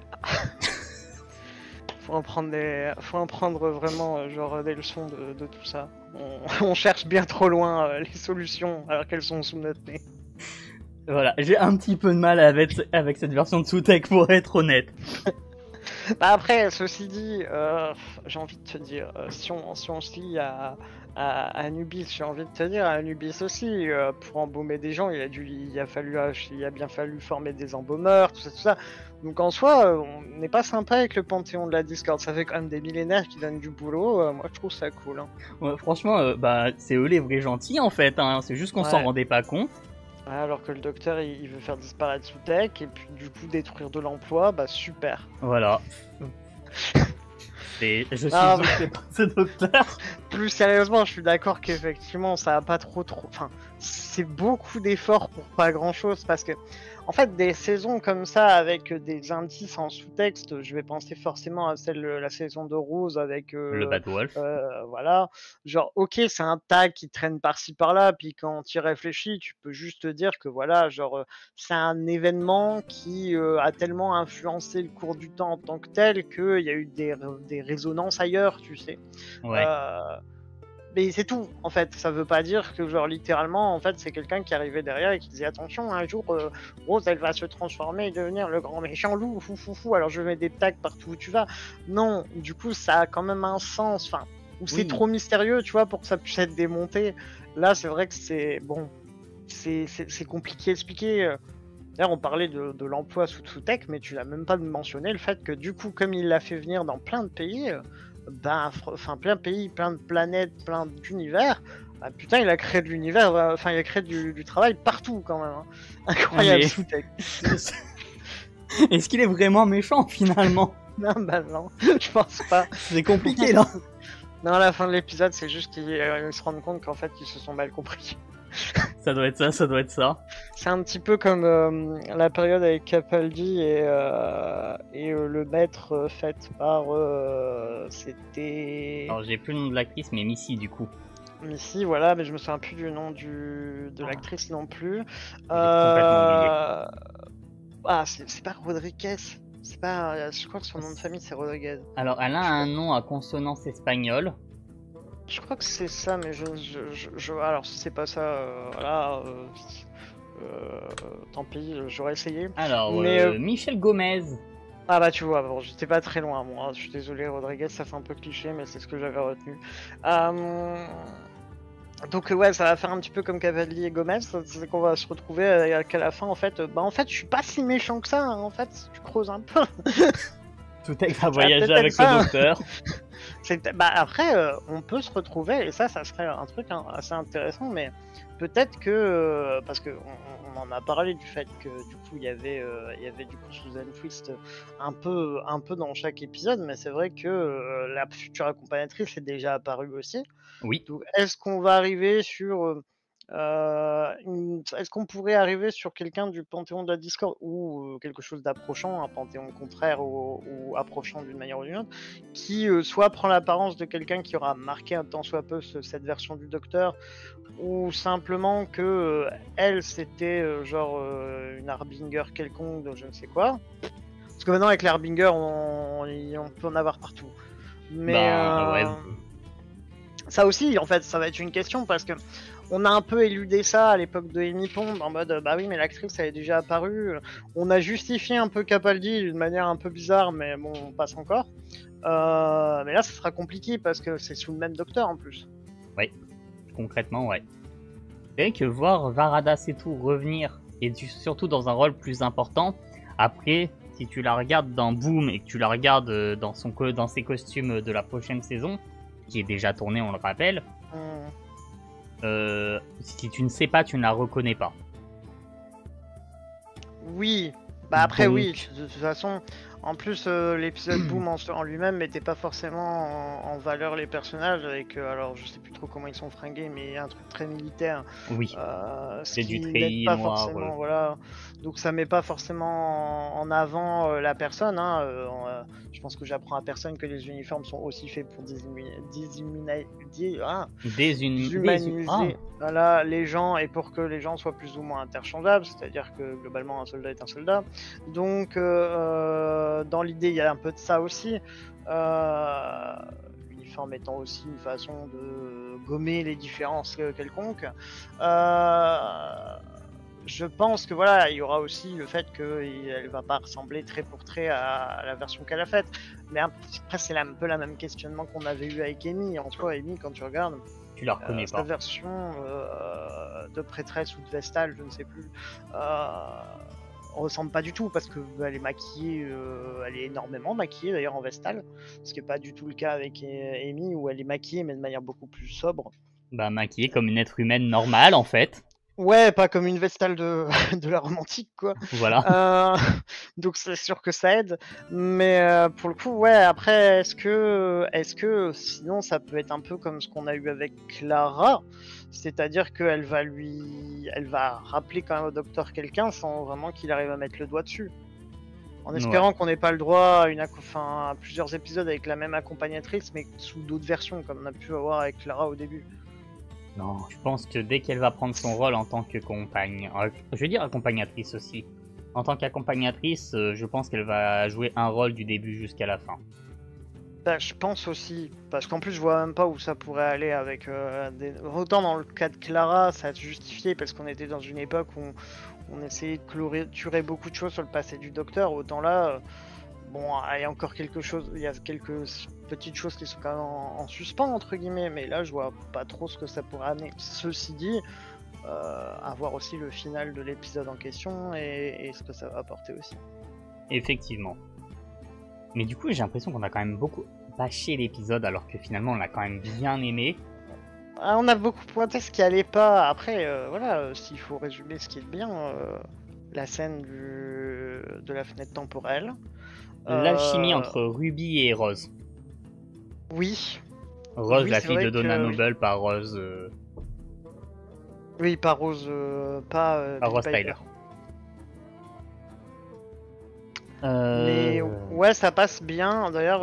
Faut en prendre vraiment genre des leçons de tout ça. On cherche bien trop loin les solutions alors qu'elles sont sous notre nez. Voilà, j'ai un petit peu de mal avec cette version de sous-tech pour être honnête. Bah après, ceci dit, j'ai envie de te dire, si on se lie à Anubis, j'ai envie de te dire, à Anubis aussi, pour embaumer des gens, il a bien fallu former des embaumeurs, tout ça. Donc en soi, on n'est pas sympa avec le panthéon de la Discord, ça fait quand même des millénaires qui donnent du boulot, moi je trouve ça cool. Hein. Ouais, franchement, bah c'est eux les vrais gentils en fait, hein. C'est juste qu'on s'en rendait pas compte. Ouais, alors que le docteur il veut faire disparaître Sous-Tech et puis du coup détruire de l'emploi, bah super. Voilà. Je suis outré par ce docteur. Plus sérieusement, je suis d'accord qu'effectivement ça a pas trop. Enfin, c'est beaucoup d'efforts pour pas grand chose parce que. En fait, des saisons comme ça avec des indices en sous-texte, je vais penser forcément à la saison de Rose avec le Bad Wolf. Voilà, genre ok, c'est un tag qui traîne par-ci par-là, puis quand tu y réfléchis, tu peux juste te dire que voilà, genre c'est un événement qui a tellement influencé le cours du temps en tant que tel qu'il y a eu des résonances ailleurs, tu sais. Ouais. Mais c'est tout, en fait. Ça veut pas dire que, genre, littéralement, en fait, c'est quelqu'un qui arrivait derrière et qui disait attention, un jour, Rose, elle va se transformer et devenir le grand méchant loup, fou, alors je mets des tags partout où tu vas. Non, du coup, ça a quand même un sens, enfin, ou c'est trop mystérieux, tu vois, pour que ça puisse être démonté. Là, c'est vrai que c'est, bon, c'est compliqué à expliquer. D'ailleurs, on parlait de l'emploi sous tech, mais tu l'as même pas mentionné, le fait que, du coup, comme il l'a fait venir dans plein de pays, enfin plein de pays, plein de planètes, plein d'univers, bah, putain il a créé de l'univers, enfin il a créé du travail partout quand même. Hein. Incroyable Sous-Tech. Est-ce qu'il est vraiment méchant finalement? Non, bah non, je pense pas. C'est compliqué là. Non, à la fin de l'épisode, c'est juste qu'ils se rendent compte qu'en fait ils se sont mal compris. Ça doit être ça. C'est un petit peu comme la période avec Capaldi et le maître fait par c'était. Alors j'ai plus le nom de l'actrice, mais Missy du coup. Missy, voilà, mais je me souviens plus du nom de l'actrice non plus. Complètement oublié. C'est pas Rodriguez. C'est pas. Je crois que son nom de famille c'est Rodriguez. Alors elle a un nom à consonance espagnole. Je crois que c'est ça, mais alors si c'est pas ça, voilà, tant pis, j'aurais essayé. Alors, mais, Michel Gomez. Ah bah tu vois, bon, j'étais pas très loin, moi, je suis désolé, Rodriguez, ça fait un peu cliché, mais c'est ce que j'avais retenu. Donc ouais, ça va faire un petit peu comme Cavalli et Gomez, c'est qu'on va se retrouver qu'à la fin, en fait, je suis pas si méchant que ça, hein, en fait, tu creuses un peu. Tout-Tech va voyager avec le docteur. Après, on peut se retrouver, et ça serait un truc assez intéressant, mais peut-être que, parce qu'on en a parlé du fait que du coup il y avait du coup Susan Twist un peu dans chaque épisode, mais c'est vrai que la future accompagnatrice est déjà apparue aussi. Oui. Donc est-ce qu'on va arriver sur est-ce qu'on pourrait arriver sur quelqu'un du panthéon de la Discord ou quelque chose d'approchant, un panthéon contraire ou approchant d'une manière ou d'une autre, qui soit prend l'apparence de quelqu'un qui aura marqué un tant soit peu cette version du docteur, ou simplement que elle c'était genre une Harbinger quelconque de je ne sais quoi. Parce que maintenant avec les Harbinger on peut en avoir partout. Mais ouais. Ça aussi, en fait, ça va être une question parce que on a un peu éludé ça à l'époque de Amy Pond en mode bah oui, mais l'actrice elle est déjà apparue. On a justifié un peu Capaldi d'une manière un peu bizarre, mais bon, on passe encore. Mais là, ça sera compliqué parce que c'est sous le même docteur en plus. Oui, concrètement, ouais. Et que voir Varada Setu revenir, et surtout dans un rôle plus important, après, si tu la regardes dans Boom et que tu la regardes dans ses costumes de la prochaine saison, qui est déjà tournée, on le rappelle, si tu ne sais pas, tu ne la reconnais pas. Oui, bah après donc... oui, de toute façon, en plus l'épisode Boom en lui-même mettait pas forcément en valeur les personnages avec, alors je sais plus trop comment ils sont fringués, mais un truc très militaire. Oui, c'est du treillis pas noir, forcément, voilà. Donc ça met pas forcément en avant la personne, hein, je pense que j'apprends à personne que les uniformes sont aussi faits pour déshumaniser voilà, les gens et pour que les gens soient plus ou moins interchangeables, c'est-à-dire que globalement un soldat est un soldat. Donc dans l'idée, il y a un peu de ça aussi. L'uniforme étant aussi une façon de gommer les différences quelconques. Je pense que voilà, il y aura aussi le fait qu'elle va pas ressembler trait pour trait à la version qu'elle a faite. Mais après, c'est un peu la même questionnement qu'on avait eu avec Amy. En soi, Amy, quand tu regardes, tu la reconnais pas. Sa version de prêtresse ou de Vestale, je ne sais plus, ressemble pas du tout parce qu'elle est maquillée, elle est énormément maquillée d'ailleurs en Vestale, ce qui n'est pas du tout le cas avec Amy où elle est maquillée mais de manière beaucoup plus sobre. Bah maquillée comme une être humaine normale en fait. Ouais, pas comme une Vestale de, de la romantique, quoi. Voilà. Donc c'est sûr que ça aide. Mais pour le coup, ouais, après, est-ce que sinon ça peut être un peu comme ce qu'on a eu avec Clara, c'est-à-dire qu'elle va rappeler quand même au docteur quelqu'un sans vraiment qu'il arrive à mettre le doigt dessus. En espérant qu'on n'ait pas le droit à plusieurs épisodes avec la même accompagnatrice, mais sous d'autres versions, comme on a pu avoir avec Clara au début. Non, je pense que dès qu'elle va prendre son rôle en tant que je veux dire accompagnatrice aussi. En tant qu'accompagnatrice, je pense qu'elle va jouer un rôle du début jusqu'à la fin. Bah, je pense aussi, parce qu'en plus je vois même pas où ça pourrait aller avec Autant dans le cas de Clara, ça se justifiait parce qu'on était dans une époque où on essayait de clôturer beaucoup de choses sur le passé du docteur, autant là... Bon, il y a encore il y a quelques petites choses qui sont quand même en suspens, entre guillemets, mais là, je vois pas trop ce que ça pourrait amener. Ceci dit, avoir aussi le final de l'épisode en question et ce que ça va apporter aussi. Effectivement. Mais du coup, j'ai l'impression qu'on a quand même beaucoup bâché l'épisode, alors que finalement, on l'a quand même bien aimé. On a beaucoup pointé ce qui allait pas. Après, voilà, s'il faut résumer ce qui est bien, la scène de la fenêtre temporelle. L'alchimie entre Ruby et Rose. Oui. Rose, la fille de Donna Noble, par Rose. Oui, par Rose, pas Rose Tyler. Mais ouais, ça passe bien. D'ailleurs,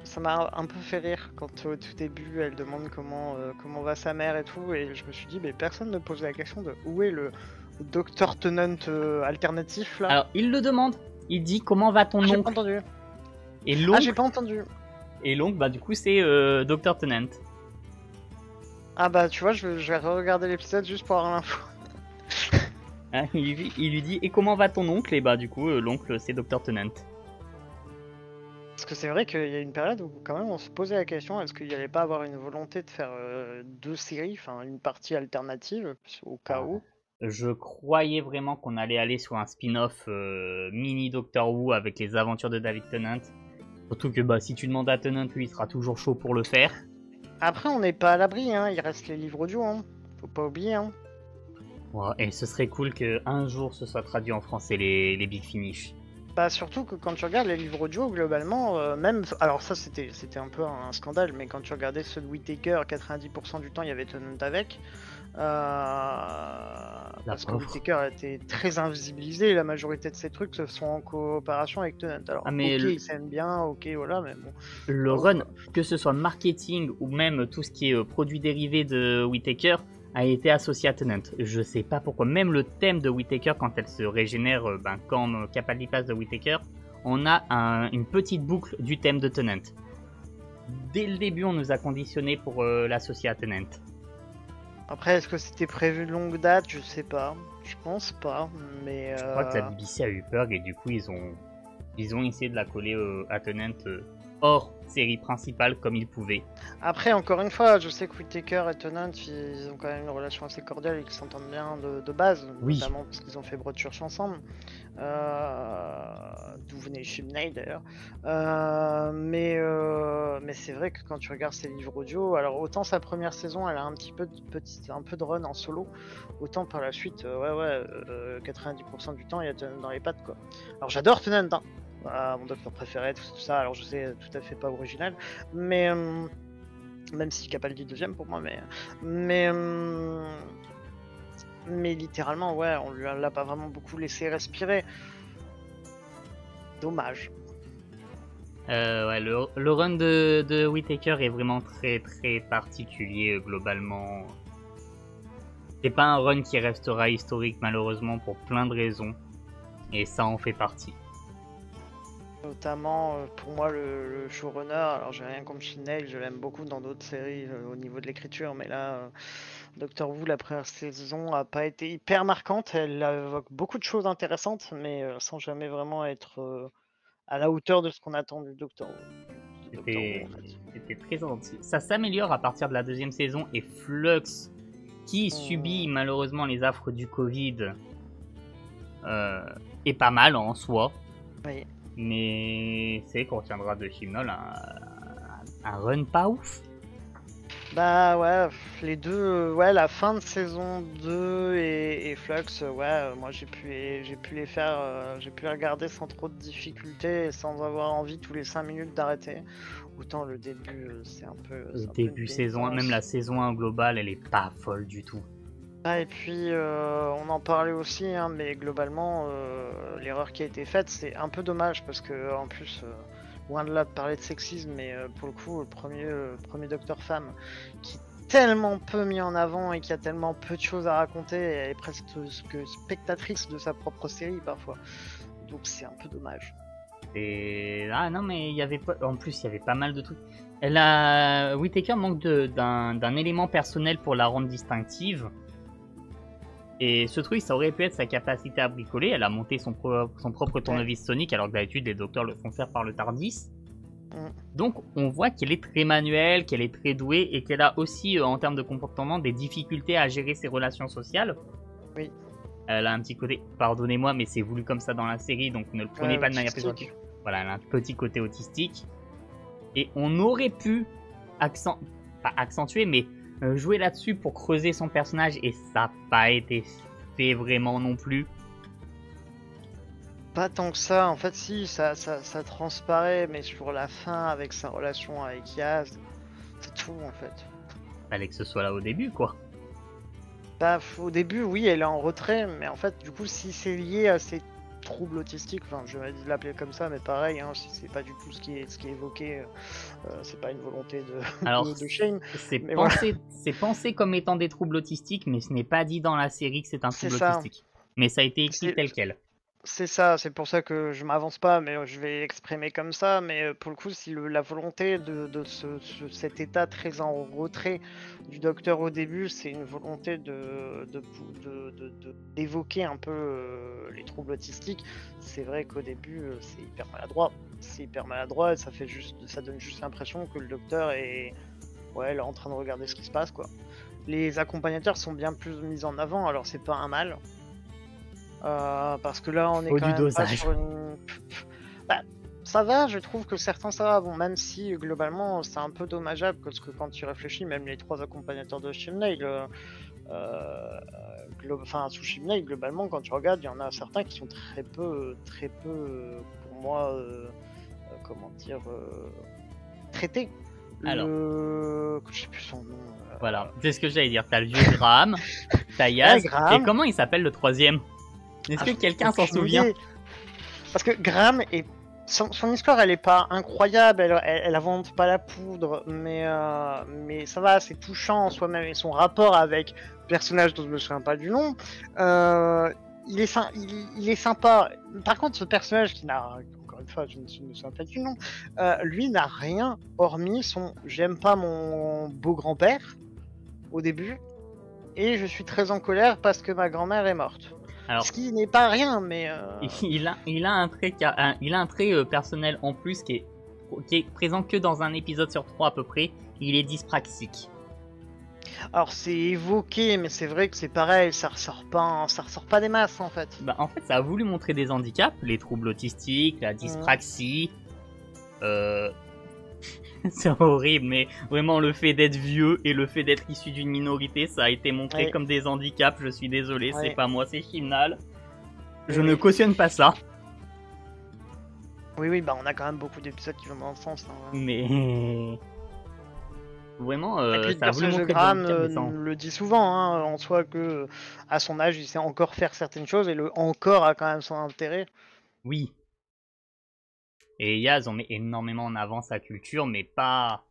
ça m'a un peu fait rire quand au tout début elle demande comment va sa mère et tout, et je me suis dit, mais personne ne pose la question de où est le Dr Tennant alternatif là. Alors, il le demande. Il dit comment va ton oncle. J'ai pas entendu. Et l'oncle. J'ai pas entendu. Et l'oncle, bah du coup c'est Dr Tennant. Ah bah tu vois, je vais regarder l'épisode juste pour avoir l'info. Hein, il lui dit et comment va ton oncle, et bah du coup l'oncle c'est Dr Tennant. Parce que c'est vrai qu'il y a une période où quand même on se posait la question, est-ce qu'il n'y allait pas avoir une volonté de faire 2 séries, enfin une partie alternative au cas où. Je croyais vraiment qu'on allait aller sur un spin-off mini Doctor Who avec les aventures de David Tennant. Surtout que bah, si tu demandes à Tennant, lui il sera toujours chaud pour le faire. Après on n'est pas à l'abri, hein. Il reste les livres audio, hein. Faut pas oublier. Hein. Ouais, et ce serait cool qu'un jour ce soit traduit en français les Big Finish. Bah surtout que quand tu regardes les livres audio, globalement, même... Alors ça c'était un peu un scandale, mais quand tu regardais ceux de Whittaker, 90% du temps il y avait Tennant avec. Parce que Whittaker était très invisibilisé, la majorité de ces trucs sont en coopération avec Tennant. Alors mais ok, ils s'aiment bien, ok voilà, mais bon... Le run, que ce soit marketing ou même tout ce qui est produits dérivés de Whittaker, a été associé à Tennant. Je sais pas pourquoi. Même le thème de Whittaker, quand elle se régénère, quand Capaldi passe de Whittaker, on a une petite boucle du thème de Tennant. Dès le début, on nous a conditionné pour l'associer à Tennant. Après, est-ce que c'était prévu de longue date? Je sais pas. Je pense pas, mais... Je crois que la BBC a eu peur et du coup, ils ont essayé de la coller à Tennant hors série principale comme ils pouvaient. Après, encore une fois, je sais que Whittaker et Tennant, ils ont quand même une relation assez cordiale et qu'ils s'entendent bien de base, oui. Notamment parce qu'ils ont fait Broadchurch ensemble. D'où venait Chimney d'ailleurs. Mais c'est vrai que quand tu regardes ses livres audio, alors autant sa première saison, elle a un peu de run en solo, autant par la suite, 90% du temps, il y a Tennant dans les pattes, quoi. Alors j'adore Tennant, hein. Mon docteur préféré, tout ça, alors je sais, tout à fait pas original, mais même si Capaldi deuxième pour moi, mais littéralement, ouais, on lui l'a pas vraiment beaucoup laissé respirer. Dommage. Ouais, le run de Whittaker est vraiment très très particulier globalement. C'est pas un run qui restera historique malheureusement pour plein de raisons, et ça en fait partie. Notamment, pour moi, le showrunner, alors j'ai rien contre Chibnall, je l'aime beaucoup dans d'autres séries au niveau de l'écriture, mais là, Doctor Who, la première saison a pas été hyper marquante, elle évoque beaucoup de choses intéressantes, mais sans jamais vraiment être à la hauteur de ce qu'on attend du Doctor Who. C'était très gentil. Ça s'améliore à partir de la deuxième saison, et Flux, qui subit malheureusement les affres du Covid, est pas mal en soi. Oui. Mais c'est qu'on retiendra de Chibnall un run pas ouf. Bah ouais, les deux, ouais, la fin de saison 2 et Flux, ouais, moi j'ai pu les faire, j'ai pu les regarder sans trop de difficultés et sans avoir envie tous les 5 minutes d'arrêter. Autant le début, c'est un peu. Le début saison 1, même la saison 1 globale, elle est pas folle du tout. Ah, et puis on en parlait aussi, hein, mais globalement, l'erreur qui a été faite, c'est un peu dommage parce que en plus. Loin de là de parler de sexisme, mais pour le coup, le premier Docteur Femme qui est tellement peu mis en avant et qui a tellement peu de choses à raconter, elle est presque que spectatrice de sa propre série parfois. Donc c'est un peu dommage. Et ah non, mais il y avait pas... en plus il y avait pas mal de trucs. Whittaker manque d'un élément personnel pour la rendre distinctive. Et ce truc, ça aurait pu être sa capacité à bricoler. Elle a monté son propre tournevis sonique, alors que d'habitude, les docteurs le font faire par le TARDIS. Donc, on voit qu'elle est très manuelle, qu'elle est très douée, et qu'elle a aussi, en termes de comportement, des difficultés à gérer ses relations sociales. Oui. Elle a un petit côté, pardonnez-moi, mais c'est voulu comme ça dans la série, donc ne le prenez pas de manière péjorative. Voilà, elle a un petit côté autistique. Et on aurait pu pas accentuer, mais jouer là-dessus pour creuser son personnage, et ça n'a pas été fait vraiment non plus. Pas tant que ça, en fait si, ça transparaît, mais sur la fin avec sa relation avec Yaz, c'est tout en fait. Fallait que ce soit là au début quoi. Bah au début oui elle est en retrait, mais en fait du coup si c'est lié à ses troubles autistiques, enfin je vais l'appeler comme ça, mais pareil, hein, si c'est pas du tout ce qui est évoqué, c'est pas une volonté de shame. C'est pensé comme étant des troubles autistiques, mais ce n'est pas dit dans la série que c'est un trouble autistique. Mais ça a été écrit tel quel. C'est ça, c'est pour ça que je m'avance pas, mais je vais exprimer comme ça. Mais pour le coup, si la volonté de cet état très en retrait du docteur au début, c'est une volonté d'évoquer un peu les troubles autistiques, c'est vrai qu'au début, c'est hyper maladroit. C'est hyper maladroit et ça donne juste l'impression que le docteur est là, en train de regarder ce qui se passe, quoi. Les accompagnateurs sont bien plus mis en avant, alors c'est pas un mal. Parce que là, on est quand même pas sur une... Bah, ça va, je trouve que certains ça va. Bon, même si globalement c'est un peu dommageable parce que quand tu réfléchis, même les 3 accompagnateurs de Chibnall, sous Chibnall, globalement, quand tu regardes, il y en a certains qui sont très peu, pour moi, comment dire, traités. Alors, je sais plus son nom. Voilà, c'est ce que j'allais dire. T'as le vieux Graham, t'as Yaz, et comment il s'appelle le troisième? Est-ce que quelqu'un s'en souvient? Parce que Graham est... Son histoire, elle est pas incroyable, elle invente pas la poudre, mais ça va, c'est touchant en soi-même, et son rapport avec le personnage dont je me souviens pas du nom, il est sympa. Par contre, ce personnage qui n'a, encore une fois, je ne me souviens pas du nom, lui n'a rien hormis son « j'aime pas mon beau grand-père » au début, et je suis très en colère parce que ma grand-mère est morte. Alors, ce qui n'est pas rien, mais... Il a un trait personnel en plus qui est présent que dans un épisode sur 3 à peu près. Il est dyspraxique. Alors c'est évoqué, mais c'est vrai que c'est pareil, ça ressort pas des masses en fait. Bah, en fait, ça a voulu montrer des handicaps, les troubles autistiques, la dyspraxie. C'est horrible, mais vraiment le fait d'être vieux et le fait d'être issu d'une minorité, ça a été montré comme des handicaps. Je suis désolé, c'est pas moi, c'est Chibnall. Je ne cautionne pas ça. Oui, bah on a quand même beaucoup d'épisodes qui vont dans le sens. Hein, ouais. Mais vraiment, ça a voulu montrer Graham le dit souvent, hein, en soi que à son âge, il sait encore faire certaines choses et le encore a quand même son intérêt. Oui. Et Yaz, on met énormément en avant sa culture, mais pas...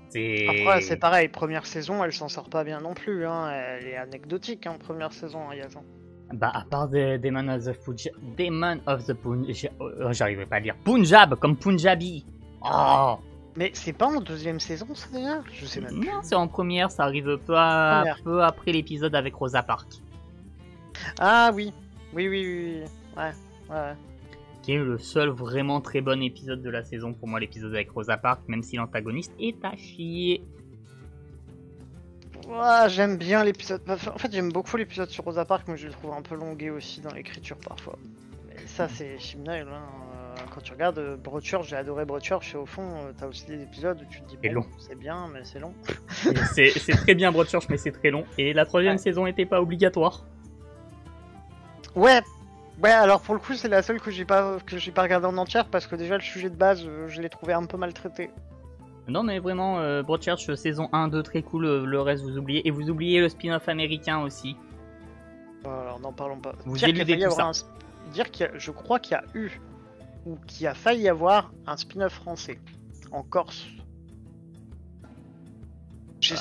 Après, c'est pareil, première saison, elle s'en sort pas bien non plus, hein. Elle est anecdotique, hein, première saison, Yaz. Bah, à part Demon of the Punjab... Demon of the Punjab... j'arriverai pas à lire. Punjab, comme Punjabi. Oh. Mais c'est pas en deuxième saison, ça déjà? Je sais même plus. Non, c'est en première, ça arrive peu après l'épisode avec Rosa Parks. Ah oui. Oui. Ouais. Qui est le seul vraiment très bon épisode de la saison pour moi, l'épisode avec Rosa Parks, même si l'antagoniste est à chier. Ouais, j'aime bien l'épisode. En fait, j'aime beaucoup l'épisode sur Rosa Parks, mais je le trouve un peu longué aussi dans l'écriture parfois. Mais ça, c'est Chibnall. Hein. Quand tu regardes Broadchurch, j'ai adoré Broadchurch, et au fond, t'as aussi des épisodes où tu te dis c'est long. C'est bien, mais c'est long. c'est très bien Broadchurch, mais c'est très long. Et la troisième saison n'était pas obligatoire. Ouais, alors pour le coup, c'est la seule que j'ai pas regardée en entière parce que déjà le sujet de base, je l'ai trouvé un peu maltraité. Non mais vraiment, Broadchurch saison 1, 2, très cool, le reste vous oubliez. Et vous oubliez le spin-off américain aussi. Alors n'en parlons pas. Vous éludez tout ça. Je crois qu'il y a eu, ou qu'il a failli y avoir, un spin-off français, en Corse.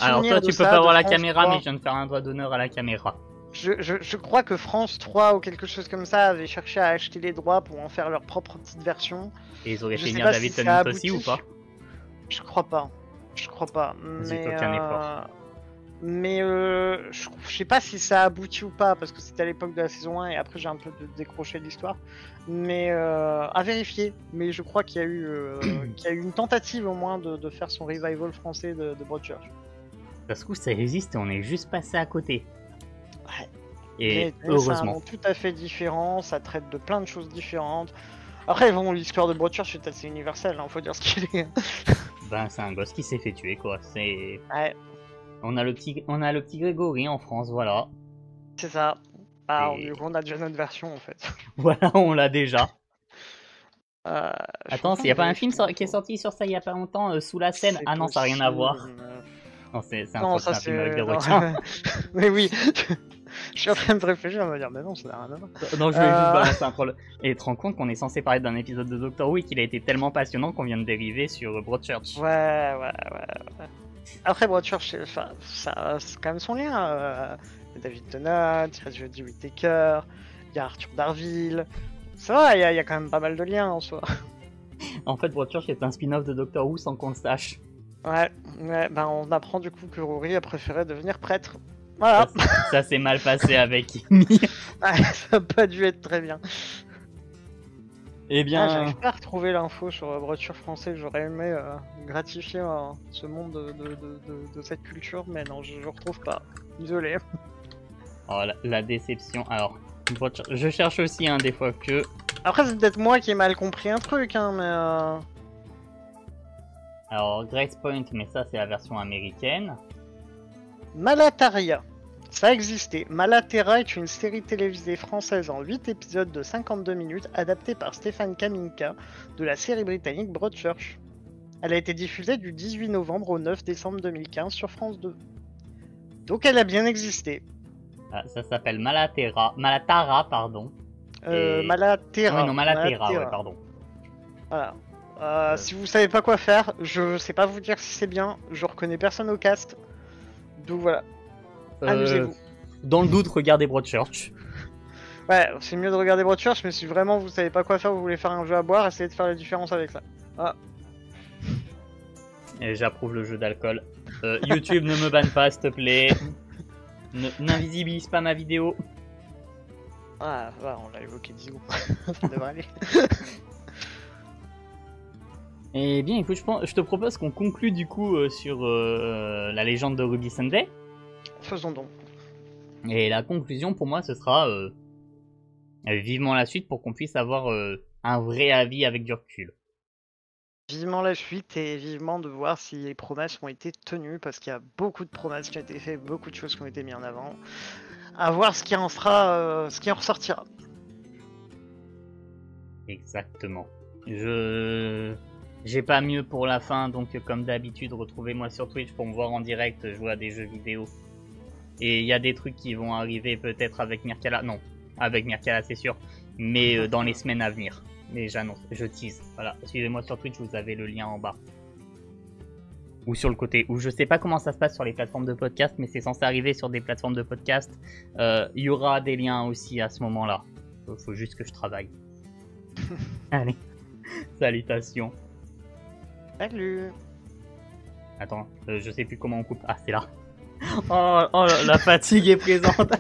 Alors toi tu peux pas voir la caméra, 3. Mais je viens de faire un doigt d'honneur à la caméra. Je crois que France 3 ou quelque chose comme ça avait cherché à acheter les droits pour en faire leur propre petite version. Et ils auraient fait venir David Tennant aussi ou pas? Je crois pas. Mais, aucun effort. Mais je sais pas si ça a abouti ou pas, parce que c'était à l'époque de la saison 1 et après j'ai un peu décroché de l'histoire. Mais à vérifier. Mais je crois qu'il y a eu, une tentative au moins de faire son revival français de Broadchurch. Ça se trouve ça existe et on est juste passé à côté. Ouais. Et heureusement. C'est un monde tout à fait différent, ça traite de plein de choses différentes. Après, bon, l'histoire de Broadchurch est assez universelle, hein, faut dire ce qu'il est. Ben, c'est un gosse qui s'est fait tuer, quoi. C'est. Ouais. On a le petit Grégory en France, voilà. C'est ça. Ah, on a déjà notre version, en fait. Voilà, on l'a déjà. Attends, il y a pas un film qui est sorti sur ça il y a pas longtemps, Sous la scène? Ah non, ça n'a rien à voir. Non, c'est un film avec des requins. Mais oui. Je suis en train de réfléchir à me dire, mais non, ça n'a rien à voir. Non, je vais juste balancer un problème. Et tu te rends compte qu'on est censé parler d'un épisode de Doctor Who et qu'il a été tellement passionnant qu'on vient de dériver sur Broadchurch. Ouais. Après, Broadchurch, ça a quand même son lien. David Tennant, il y a Jodie Whittaker, il y a Arthur Darville. Ça va, il y a quand même pas mal de liens en soi. En fait, Broadchurch est un spin-off de Doctor Who sans qu'on le sache. Ouais, ben on apprend du coup que Rory a préféré devenir prêtre. Voilà. Ça s'est mal passé avec Amy. Ouais, ça a pas dû être très bien. Eh bien... j'arrive pas à retrouver l'info sur Broadchurch français. J'aurais aimé gratifier ce monde de cette culture, mais non, je retrouve pas. Désolé. Oh, la déception. Alors, je cherche aussi des fois que... Après, c'est peut-être moi qui ai mal compris un truc, mais... Alors, Grace Point, mais ça, c'est la version américaine. Malataria. Ça existait. Malaterra est une série télévisée française en 8 épisodes de 52 minutes adaptée par Stéphane Kaminka de la série britannique Broadchurch. Elle a été diffusée du 18 novembre au 9 décembre 2015 sur France 2. Donc elle a bien existé. Ah, ça s'appelle Malatara, pardon. Malaterra. Oui, non, Malaterra, ouais, pardon. Voilà. Si vous savez pas quoi faire, je sais pas vous dire si c'est bien, je reconnais personne au cast. Donc voilà. Amusez-vous. Dans le doute, regardez Broadchurch. Ouais, c'est mieux de regarder Broadchurch, mais si vraiment vous savez pas quoi faire, vous voulez faire un jeu à boire, essayez de faire la différence avec ça. Ah. Et j'approuve le jeu d'alcool. YouTube, ne me banne pas, s'il te plaît. N'invisibilise pas ma vidéo. Ah, on l'a évoqué 10 secondes. Ça devrait aller. Eh bien, écoute, je te propose qu'on conclue du coup sur la légende de Ruby Sunday. Faisons donc. Et la conclusion pour moi, ce sera vivement la suite pour qu'on puisse avoir un vrai avis avec du recul. Vivement la suite et vivement de voir si les promesses ont été tenues, parce qu'il y a beaucoup de promesses qui ont été faites, beaucoup de choses qui ont été mises en avant. À voir ce qui en fera, ce qui en ressortira. Exactement. J'ai pas mieux pour la fin, donc comme d'habitude, retrouvez-moi sur Twitch pour me voir en direct jouer à des jeux vidéo. Et il y a des trucs qui vont arriver peut-être avec Mirkala. Non, avec Mirkala c'est sûr, mais dans les semaines à venir. Mais j'annonce, je tease. Voilà, suivez-moi sur Twitch, vous avez le lien en bas. ou sur le côté, ou je sais pas comment ça se passe sur les plateformes de podcast, mais c'est censé arriver sur des plateformes de podcast. Il y aura des liens aussi à ce moment-là. Faut juste que je travaille. Allez, salutations. Salut. Attends, je sais plus comment on coupe. Ah, c'est là. Oh, la fatigue est présente.